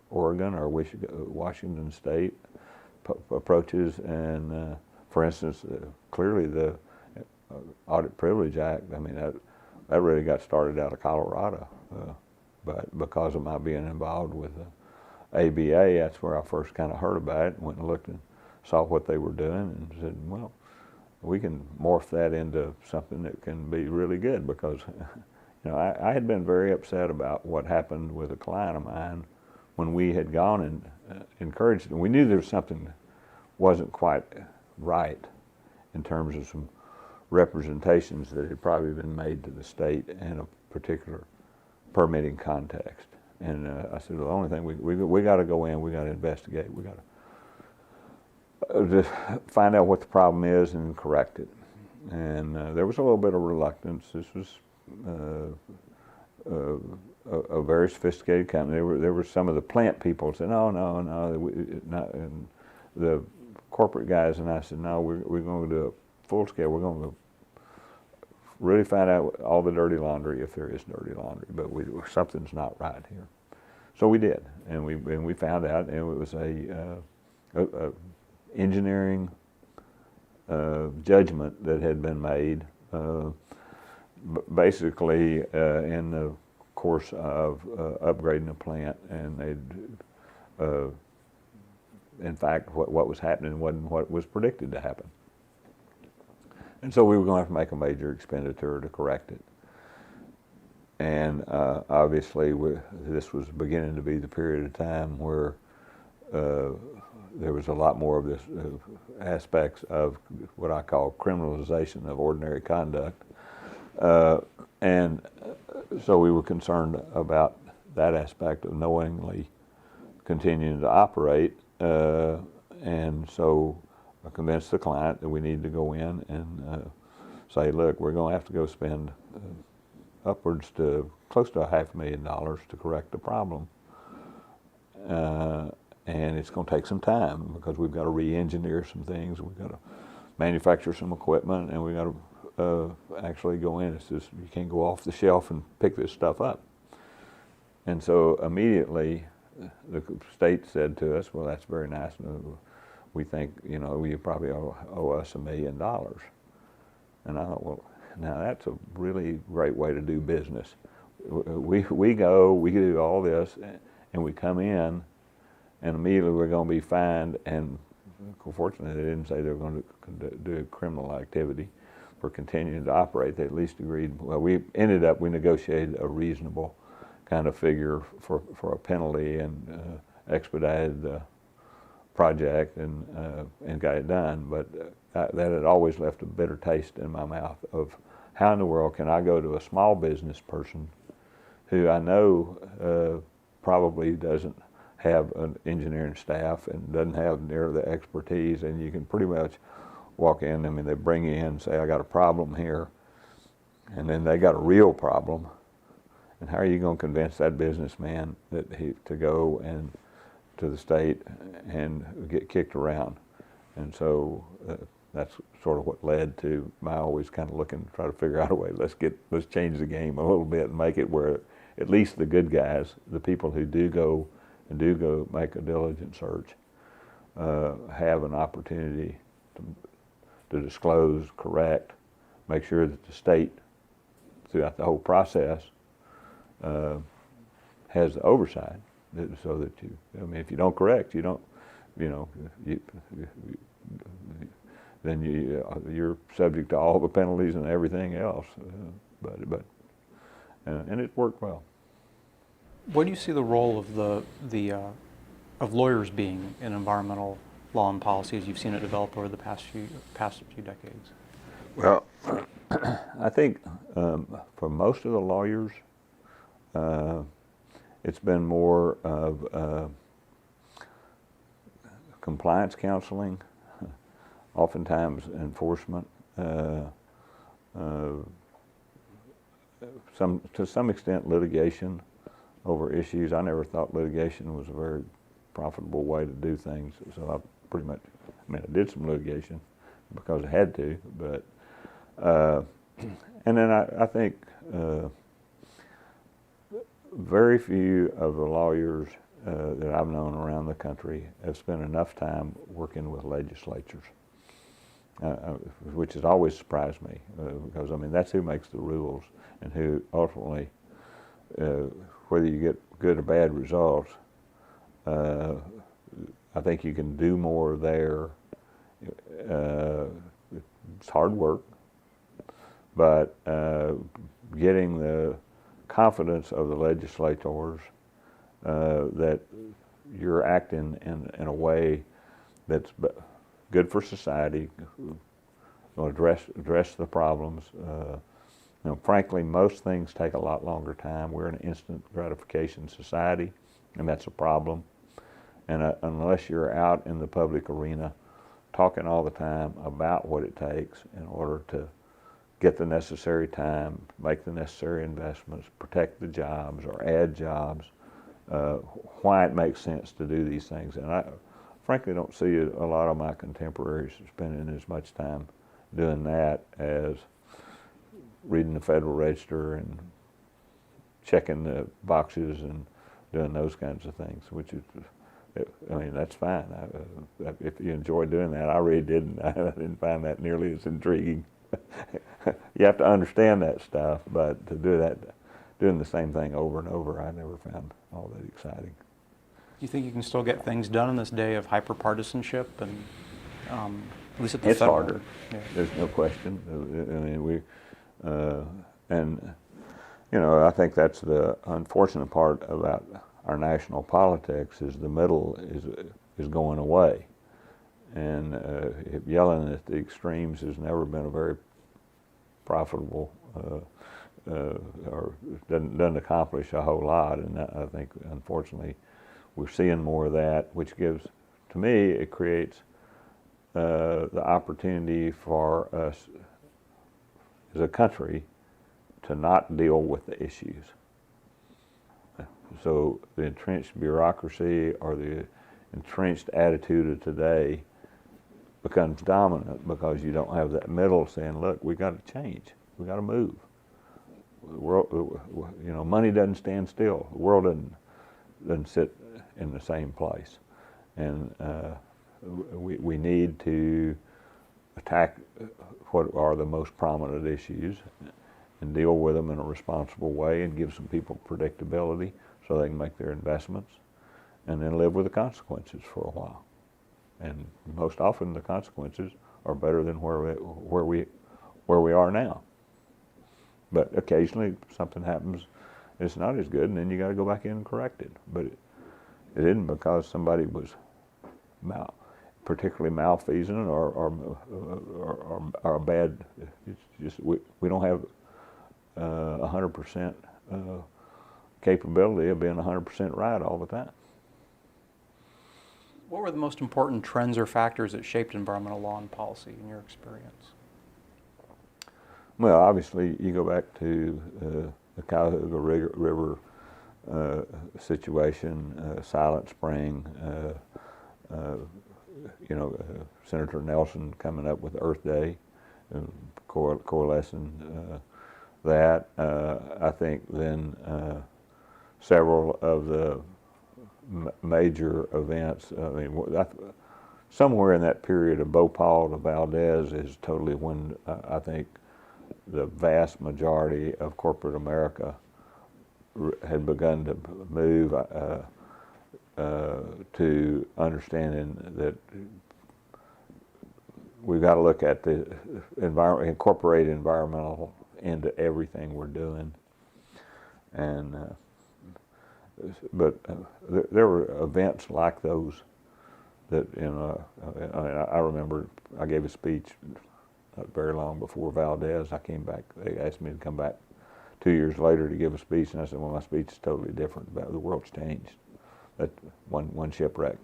Oregon or Washington State approaches, and for instance, clearly the Audit Privilege Act, I mean, that really got started out of Colorado, but because of my being involved with the ABA, that's where I first kind of heard about it and went and looked and saw what they were doing and said, well, we can morph that into something that can be really good, because you know, I had been very upset about what happened with a client of mine when we had gone and encouraged them. We knew there was something that wasn't quite right in terms of some representations that had probably been made to the state in a particular permitting context. And I said, well, the only thing we got to go in, we got to investigate, we got to just find out what the problem is and correct it. And there was a little bit of reluctance. This was a very sophisticated company. There were some of the plant people said, no, not, and the corporate guys and I said, no, we're going to do a full scale. We're going to really find out all the dirty laundry, if there is dirty laundry, but something's not right here. So we did, and we found out, and it was a engineering judgment that had been made, basically in the course of upgrading the plant, and they'd, in fact, what was happening wasn't what was predicted to happen. And so we were going to have to make a major expenditure to correct it. And obviously, this was beginning to be the period of time where there was a lot more of this aspects of what I call criminalization of ordinary conduct. And so we were concerned about that aspect of knowingly continuing to operate. And so I convinced the client that we needed to go in and say, look, we're going to have to go spend upwards to close to $500,000 to correct the problem. And it's going to take some time because we've got to re-engineer some things. We've got to manufacture some equipment, and we've got to actually go in. It's just, you can't go off the shelf and pick this stuff up. And so immediately the state said to us, well, that's very nice. We think, you know, you probably owe us $1 million. And I thought, well, now that's a really great way to do business. We do all this, and we come in, and immediately we're going to be fined. And fortunately, they didn't say they were going to do criminal activity for continuing to operate. They at least agreed. Well, we negotiated a reasonable kind of figure for a penalty and expedited the project and got it done. But that had always left a bitter taste in my mouth of how in the world can I go to a small business person who I know probably doesn't have an engineering staff and doesn't have near the expertise, and you can pretty much walk in, I mean, they bring you in and say, I got a problem here, and then they got a real problem, and how are you going to convince that businessman that to go and to the state and get kicked around? And so that's sort of what led to my always kind of looking to try to figure out a way, let's change the game a little bit and make it where at least the good guys, the people who do go make a diligent search, have an opportunity to disclose, correct, make sure that the state, throughout the whole process, has the oversight, so that if you don't correct, you don't, then you're subject to all the penalties and everything else. And it worked well. What do you see the role of lawyers being in environmental law and policy as you've seen it develop over the past few decades? Well, I think for most of the lawyers, it's been more of compliance counseling, oftentimes enforcement, to some extent litigation over issues. I never thought litigation was a very profitable way to do things, so I pretty much, I did some litigation because I had to, but, and then I think very few of the lawyers that I've known around the country have spent enough time working with legislatures, which has always surprised me, because that's who makes the rules and who ultimately, whether you get good or bad results, I think you can do more there. It's hard work, but getting the confidence of the legislators that you're acting in a way that's good for society, address the problems, frankly, most things take a lot longer time. We're an instant gratification society, and that's a problem. And unless you're out in the public arena talking all the time about what it takes in order to get the necessary time, make the necessary investments, protect the jobs or add jobs, why it makes sense to do these things. And I frankly don't see a lot of my contemporaries spending as much time doing that as reading the Federal Register and checking the boxes and doing those kinds of things, which is, I mean, that's fine. If you enjoy doing that, I really didn't. I didn't find that nearly as intriguing. You have to understand that stuff, but to do that, doing the same thing over and over, I never found all that exciting. Do you think you can still get things done in this day of hyper-partisanship, and at least at the It's federal? harder. Yeah. There's no question. I mean, and you know, I think that's the unfortunate part about our national politics is the middle is going away, and yelling at the extremes has never been a very profitable or doesn't accomplish a whole lot. And I think unfortunately we're seeing more of that, which gives, to me, it creates the opportunity for us as a country to not deal with the issues. So the entrenched bureaucracy or the entrenched attitude of today becomes dominant because you don't have that middle saying, look, we got to change, we got to move. The world, you know, money doesn't stand still. The world doesn't sit in the same place, and we need to attack what are the most prominent issues and deal with them in a responsible way and give some people predictability so they can make their investments and then live with the consequences for a while. And most often the consequences are better than where we are now. But occasionally something happens, it's not as good, and then you got to go back in and correct it. But it isn't because somebody was particularly malfeasant or a bad. It's just we don't have 100% capability of being 100% right all the time. What were the most important trends or factors that shaped environmental law and policy in your experience? Well, obviously, you go back to the Cuyahoga River situation, Silent Spring, you know, Senator Nelson coming up with Earth Day, coalescing that. I think then several of the major events, I mean, somewhere in that period of Bhopal to Valdez is totally when I think the vast majority of corporate America had begun to move to understanding that we've got to look at the environment, incorporate environmental into everything we're doing. And but there were events like those that, you know, I remember I gave a speech not very long before Valdez. I came back, they asked me to come back 2 years later to give a speech, and I said, well, my speech is totally different. The world's changed. That one shipwreck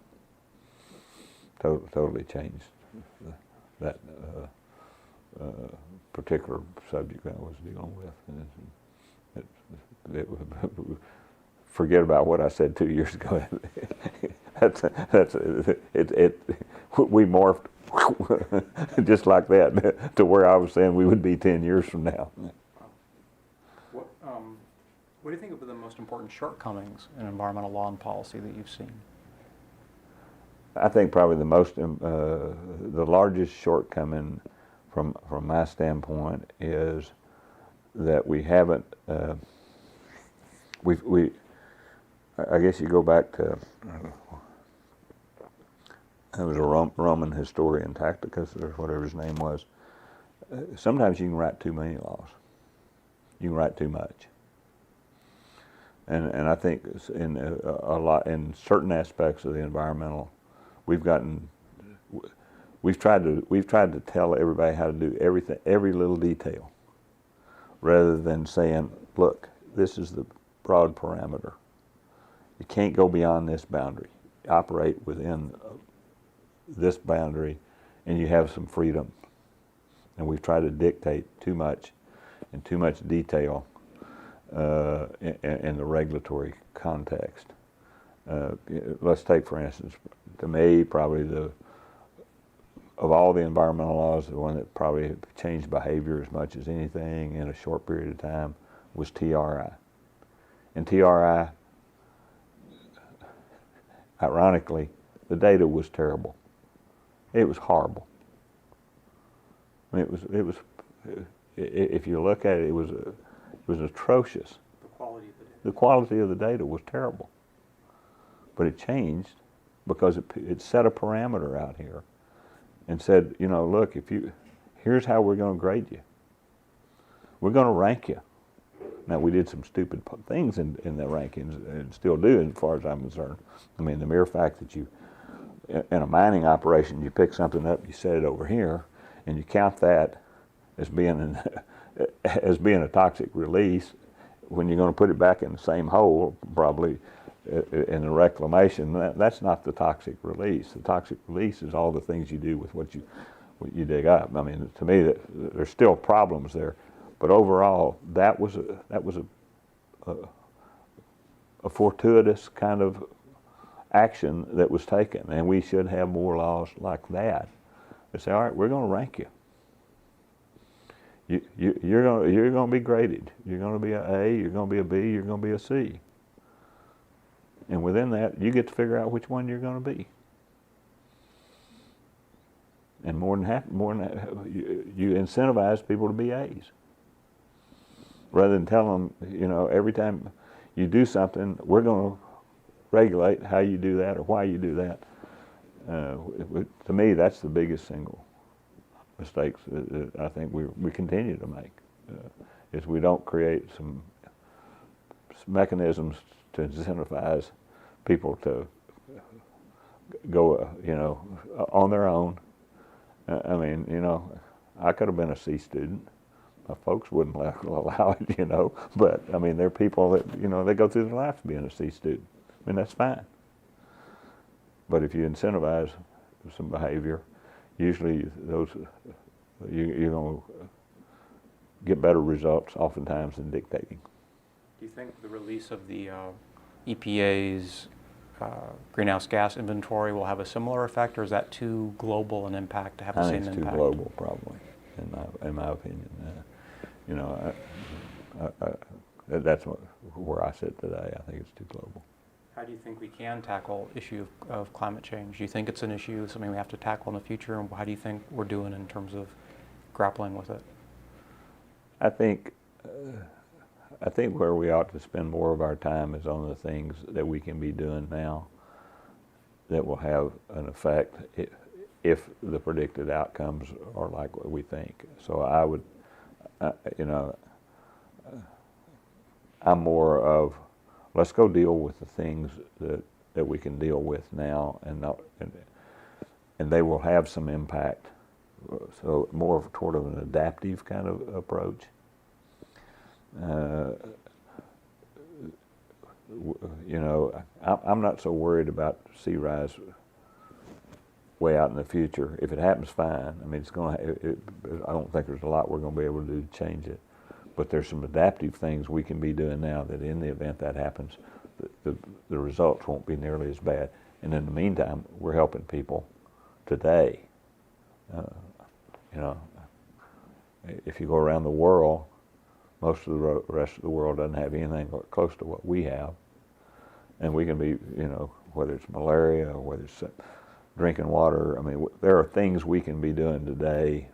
totally changed that particular subject I was dealing with. Forget about what I said 2 years ago. We morphed just like that to where I was saying we would be 10 years from now. What do you think are the most important shortcomings in environmental law and policy that you've seen? I think probably the largest shortcoming from my standpoint is that we haven't. I guess you go back to. There was a Roman historian, Tacitus, or whatever his name was. Sometimes you can write too many laws. You can write too much. And I think in certain aspects of the environmental, we've tried to tell everybody how to do everything, every little detail. rather than saying, look, this is the broad parameter. You can't go beyond this boundary. Operate within this boundary, and you have some freedom. And we've tried to dictate too much and too much detail in the regulatory context. Let's take, for instance, to me, probably of all the environmental laws, the one that probably changed behavior as much as anything in a short period of time was TRI. And TRI, ironically, the data was terrible. It was horrible. I mean, if you look at it, it was atrocious. The quality of the data was terrible. But it changed because it set a parameter out here and said, you know, look, here's how we're going to grade you. We're going to rank you. Now, we did some stupid things in the rankings, and still do, as far as I'm concerned. I mean, the mere fact that you, in a mining operation, you pick something up, you set it over here, and you count that as being a toxic release, when you're going to put it back in the same hole, probably in the reclamation, that's not the toxic release. The toxic release is all the things you do with what you dig up. I mean, to me, there's still problems there, but overall, that was a fortuitous kind of action that was taken, and we should have more laws like that. They say, all right, we're going to rank you. You're going to be graded. You're going to be an A, you're going to be a B, you're going to be a C. And within that, you get to figure out which one you're going to be. And more than half, you incentivize people to be A's. Rather than tell them, you know, every time you do something, we're going to regulate how you do that or why you do that. To me, that's the biggest single mistakes that I think we continue to make, is we don't create some mechanisms to incentivize people to go, you know, on their own. I mean, you know, I could have been a C student. My folks wouldn't allow it, you know, but I mean, there are people that, you know, they go through their life being a C student. I mean, that's fine. But if you incentivize some behavior, usually you're going to get better results oftentimes than dictating. Do you think the release of the EPA's greenhouse gas inventory will have a similar effect, or is that too global an impact to have the same impact? I think it's too global, probably, in my opinion. You know, that's where I sit today. I think it's too global. How do you think we can tackle issue of climate change? Do you think it's an issue, something we have to tackle in the future, and how do you think we're doing in terms of grappling with it? I think where we ought to spend more of our time is on the things that we can be doing now that will have an effect if the predicted outcomes are like what we think. So I would, you know, I'm more of, let's go deal with the things that we can deal with now, and they will have some impact. So more toward an adaptive kind of approach. You know, I'm not so worried about sea rise way out in the future. If it happens, fine. I mean, it's going to. I don't think there's a lot we're going to be able to do to change it. But there's some adaptive things we can be doing now that, in the event that happens, the results won't be nearly as bad. And in the meantime, we're helping people today. You know, if you go around the world, most of the rest of the world doesn't have anything close to what we have. And we can be, you know, whether it's malaria or whether it's drinking water, I mean, there are things we can be doing today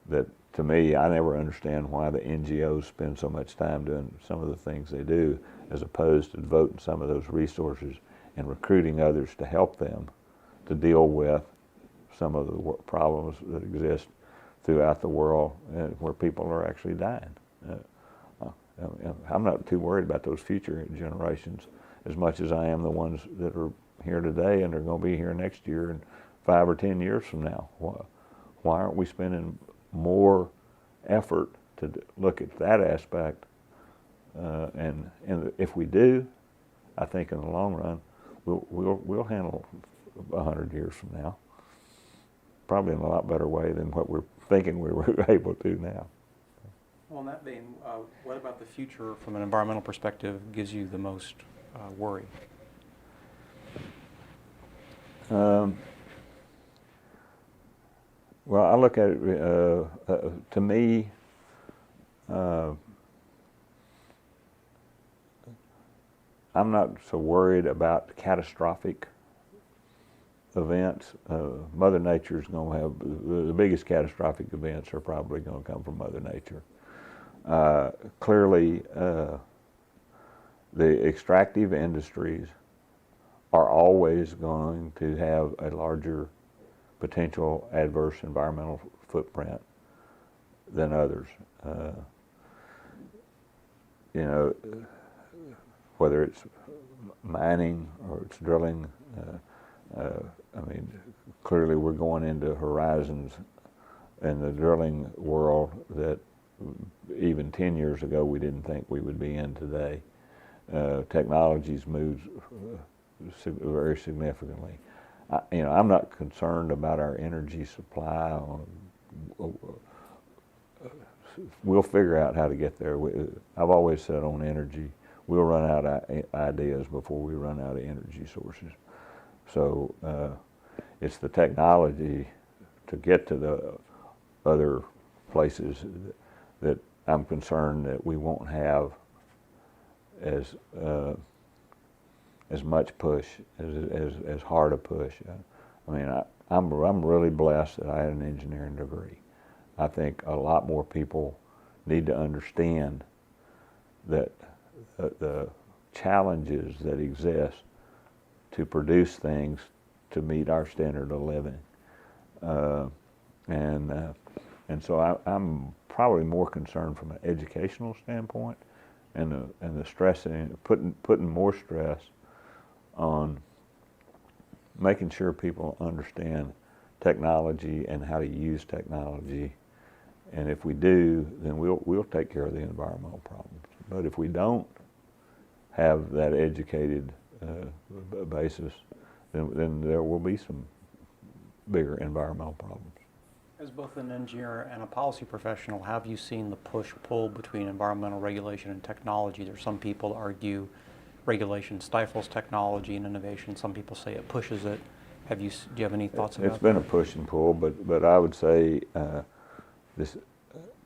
that, to me, I never understand why the NGOs spend so much time doing some of the things they do, as opposed to devoting some of those resources and recruiting others to help them to deal with some of the problems that exist throughout the world where people are actually dying. I'm not too worried about those future generations as much as I am the ones that are here today and are going to be here next year and 5 or 10 years from now. Why aren't we spending more effort look at that aspect, and if we do, I think in the long run, we'll handle 100 years from now, probably in a lot better way than what we're thinking we were able to now. Well, in that vein, what about the future from an environmental perspective gives you the most worry? Well, I look at it, to me, I'm not so worried about catastrophic events. Mother Nature's going to have, the biggest catastrophic events are probably going to come from Mother Nature. Clearly, the extractive industries are always going to have a larger potential adverse environmental footprint than others. You know, whether it's mining or it's drilling, I mean, clearly we're going into horizons in the drilling world that even 10 years ago we didn't think we would be in today. Technology's moved very significantly. You know, I'm not concerned about our energy supply. We'll figure out how to get there. I've always said on energy, we'll run out of ideas before we run out of energy sources. So it's the technology to get to the other places that I'm concerned that we won't have as much push, as hard a push. I mean, I'm really blessed that I had an engineering degree. I think a lot more people need to understand that the challenges that exist to produce things to meet our standard of living, and so I'm probably more concerned from an educational standpoint, and the stressing, putting more stress on making sure people understand technology and how to use technology. And if we do, then we'll take care of the environmental problems. But if we don't have that educated basis, then there will be some bigger environmental problems. As both an engineer and a policy professional, have you seen the push-pull between environmental regulation and technology? There's some people argue regulation stifles technology and innovation. Some people say it pushes it. Do you have any thoughts about that? It's been a push and pull, but I would say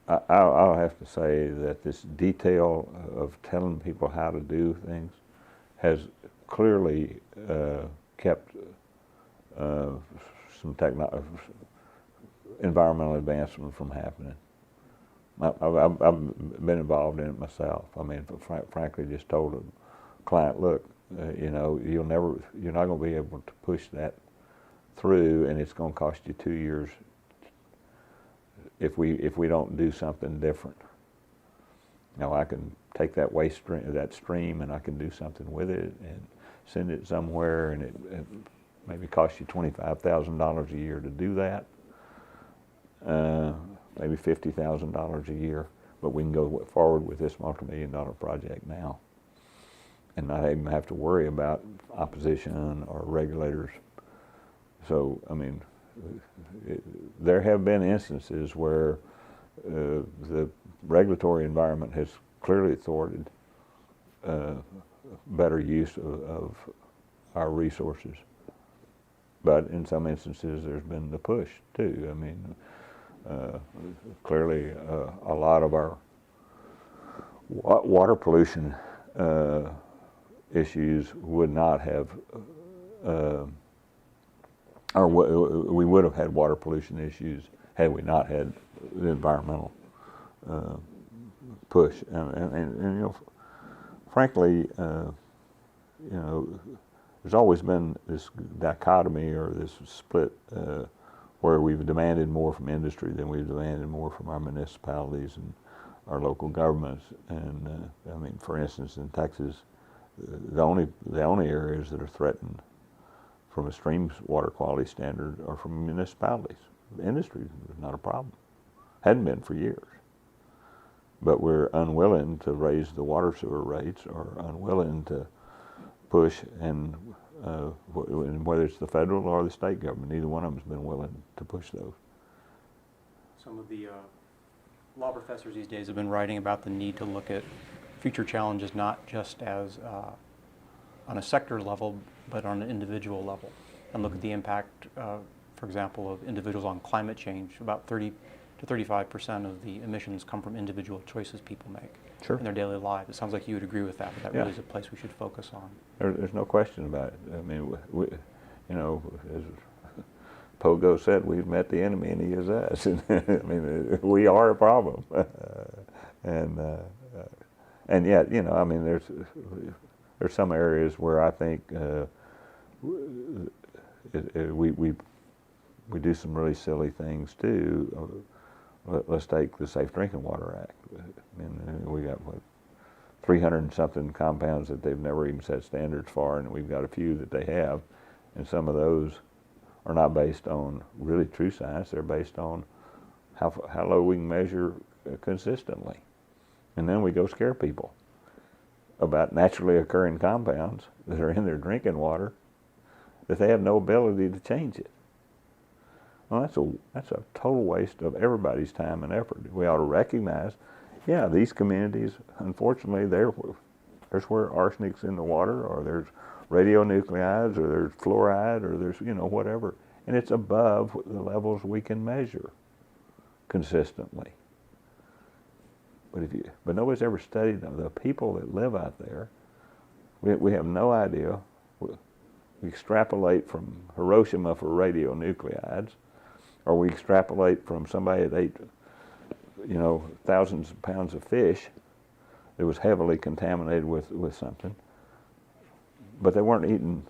I'll have to say that this detail of telling people how to do things has clearly kept some environmental advancement from happening. I've been involved in it myself. I mean, frankly, just told a client, look, you know, you're not going to be able to push that through, and it's going to cost you 2 years if we don't do something different. Now, I can take that waste stream, and I can do something with it and send it somewhere, and it maybe cost you $25,000 a year to do that, maybe $50,000 a year, but we can go forward with this multi-million-dollar project now and not even have to worry about opposition or regulators. So, I mean, there have been instances where the regulatory environment has clearly thwarted better use of our resources. But in some instances, there's been the push, too. I mean, clearly, a lot of our water pollution issues would not have, or we would have had water pollution issues had we not had the environmental push. And you know, frankly, you know, there's always been this dichotomy or this split where we've demanded more from industry than we've demanded more from our municipalities and our local governments. And I mean, for instance, in Texas, the only areas that are threatened from a stream water quality standard are from municipalities. The industry is not a problem. Hadn't been for years. but we're unwilling to raise the water sewer rates, or unwilling to push, and whether it's the federal or the state government, neither one of them has been willing to push those. Some of the law professors these days have been writing about the need to look at future challenges not just as on a sector level, but on an individual level, and look at the impact, for example, of individuals on climate change. About 30 to 35% of the emissions come from individual choices people make in their daily lives. It sounds like you would agree with that, but that really is a place we should focus on. There's no question about it. I mean, you know, as Pogo said, we've met the enemy and he is us. I mean, we are a problem. And yet, you know, I mean, there's some areas where I think we do some really silly things too. Let's take the Safe Drinking Water Act. I mean, we got 300 and something compounds that they've never even set standards for, and we've got a few that they have, and some of those are not based on really true science. They're based on how low we can measure consistently. And then we go scare people about naturally occurring compounds that are in their drinking water that they have no ability to change it. Well, that's a total waste of everybody's time and effort. We ought to recognize, yeah, these communities, unfortunately, there's where arsenic's in the water, or there's radionuclides, or there's fluoride, or there's, you know, whatever. And it's above the levels we can measure consistently. But nobody's ever studied the people that live out there. We have no idea. We extrapolate from Hiroshima for radionuclides, or we extrapolate from somebody that ate, you know, thousands of pounds of fish that was heavily contaminated with something. But they weren't eating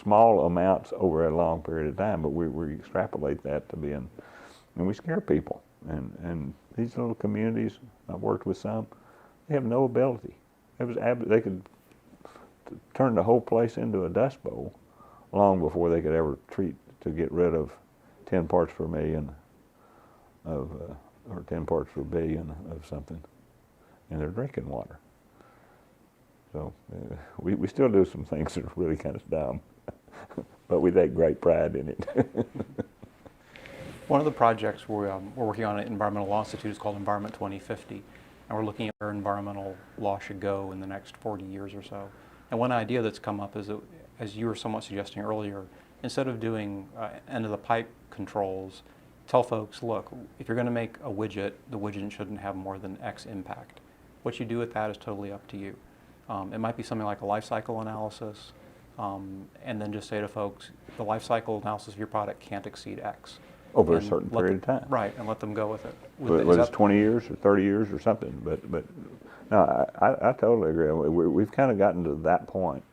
small amounts over a long period of time, but we extrapolate that to being, and we scare people. And these little communities, I've worked with some, they have no ability. They could turn the whole place into a dust bowl long before they could ever treat to get rid of 10 parts per million of, or 10 parts per billion of something in their drinking water. So we still do some things that are really kind of dumb, but we take great pride in it. One of the projects we're working on at Environmental Law Institute is called Environment 2050, and we're looking at where environmental law should go in the next 40 years or so. And one idea that's come up is that, as you were somewhat suggesting earlier, instead of doing end-of-the-pipe controls, tell folks, look, if you're going to make a widget, the widget shouldn't have more than X impact. What you do with that is totally up to you. It might be something like a life cycle analysis, and then just say to folks, the life cycle analysis of your product can't exceed X. Over a certain period of time. Right, and let them go with it. Whether it's 20 years or 30 years or something, but no, I totally agree. We've kind of gotten to that point,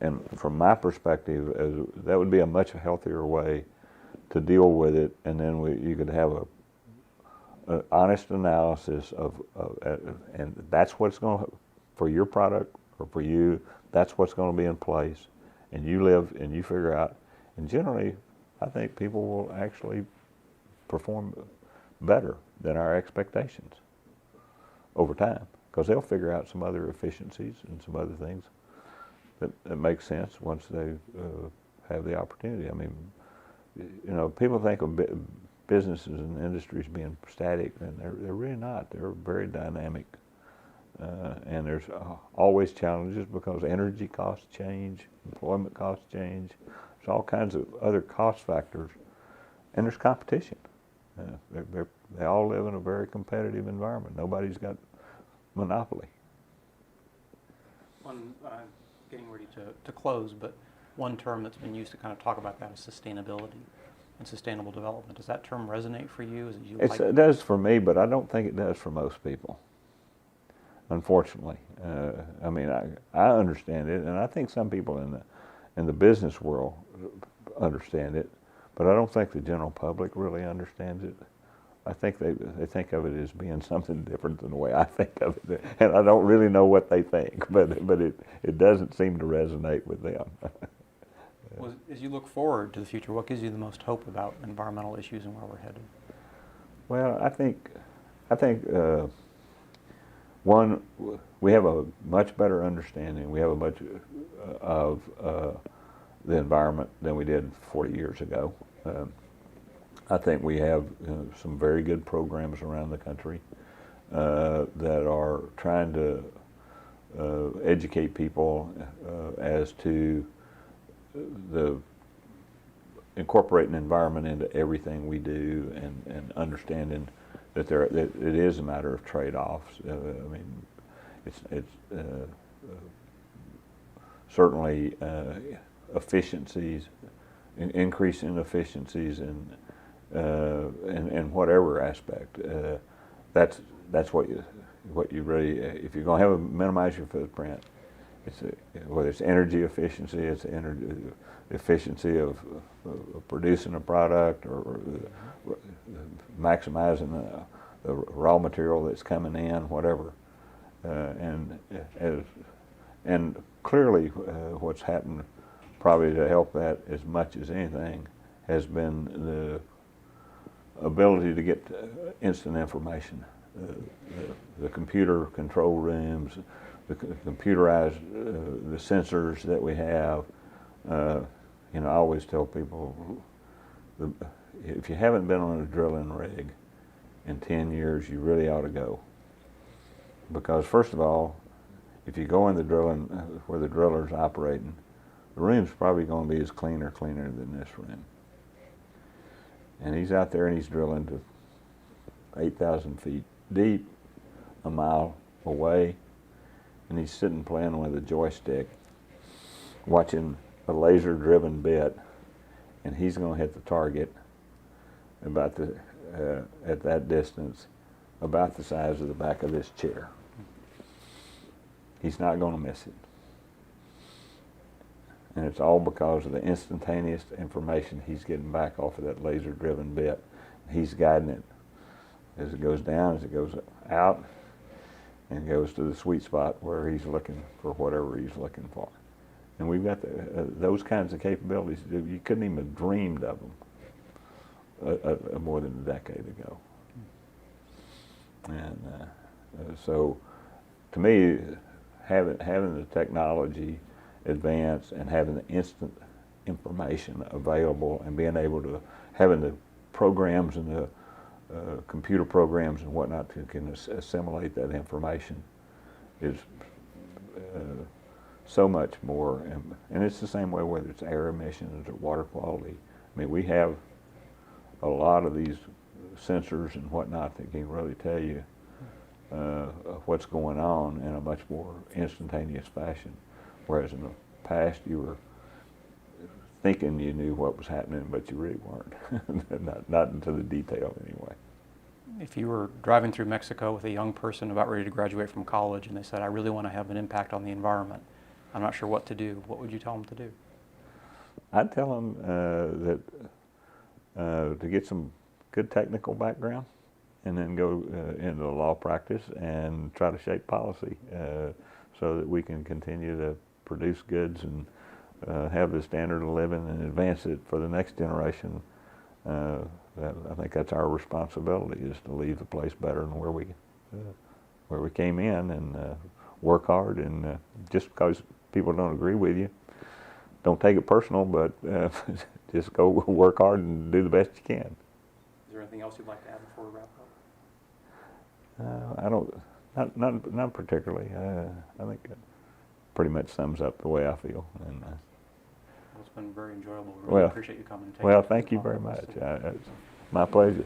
and from my perspective, that would be a much healthier way to deal with it, and then you could have an honest analysis and that's what's going to, for your product or for you, that's what's going to be in place, and you live and you figure out, and generally, I think people will actually perform better than our expectations over time, because they'll figure out some other efficiencies and some other things that make sense once they have the opportunity. I mean, you know, people think of businesses and industries being static, and they're really not. They're very dynamic, and there's always challenges because energy costs change, employment costs change. There's all kinds of other cost factors, and there's competition. They all live in a very competitive environment. Nobody's got monopoly. Getting ready to close, but one term that's been used to kind of talk about that is sustainability and sustainable development. Does that term resonate for you? It does for me, but I don't think it does for most people, unfortunately. I mean, I understand it, and I think some people in the business world understand it, but I don't think the general public really understands it. I think they think of it as being something different than the way I think of it, and I don't really know what they think, but it doesn't seem to resonate with them. Well, as you look forward to the future, what gives you the most hope about environmental issues and where we're headed? Well, I think I think one, we have a much better understanding. We have a much of the environment than we did 40 years ago. I think we have some very good programs around the country that are trying to educate people as to the incorporating environment into everything we do, and understanding that that it is a matter of trade-offs. I mean, it's certainly efficiencies, increase in efficiencies, in whatever aspect. That's what you really, if you're going to minimize your footprint, whether it's energy efficiency, it's energy efficiency of producing a product, or maximizing the raw material that's coming in, whatever. And clearly, what's happened probably to help that as much as anything has been the ability to get instant information. The computer control rooms, the computerized, the sensors that we have. I always tell people, if you haven't been on a drilling rig in 10 years, you really ought to go. Because first of all, if you go in the drilling, where the driller's operating, the room's probably going to be as clean or cleaner than this room. And he's out there and he's drilling to 8,000 feet deep, a mile away, and he's sitting playing with a joystick, watching a laser-driven bit, and he's going to hit the target about at that distance, about the size of the back of this chair. He's not going to miss it. And it's all because of the instantaneous information he's getting back off of that laser-driven bit. He's guiding it as it goes down, as it goes out, and goes to the sweet spot where he's looking for whatever he's looking for. And we've got those kinds of capabilities. You couldn't even have dreamed of them more than a decade ago. And so, to me, having the technology advance and having the instant information available, and being able to, having the programs and the computer programs and whatnot can assimilate that information is so much more. And it's the same way whether it's air emissions or water quality. I mean, we have a lot of these sensors and whatnot that can really tell you what's going on in a much more instantaneous fashion. Whereas in the past, you were thinking you knew what was happening, but you really weren't. not to the detail anyway. If you were driving through Mexico with a young person about ready to graduate from college and they said, I really want to have an impact on the environment, I'm not sure what to do, what would you tell them to do? I'd tell them to get some good technical background, and then go into the law practice and try to shape policy so that we can continue to produce goods and have the standard of living and advance it for the next generation. I think that's our responsibility, is to leave the place better than where we came in, and work hard. And just because people don't agree with you, don't take it personal, but just go work hard and do the best you can. Is there anything else you'd like to add before we wrap up? I don't, not particularly. I think that pretty much sums up the way I feel. And well, it's been very enjoyable. Really appreciate you coming and taking thank you very much. It's my pleasure.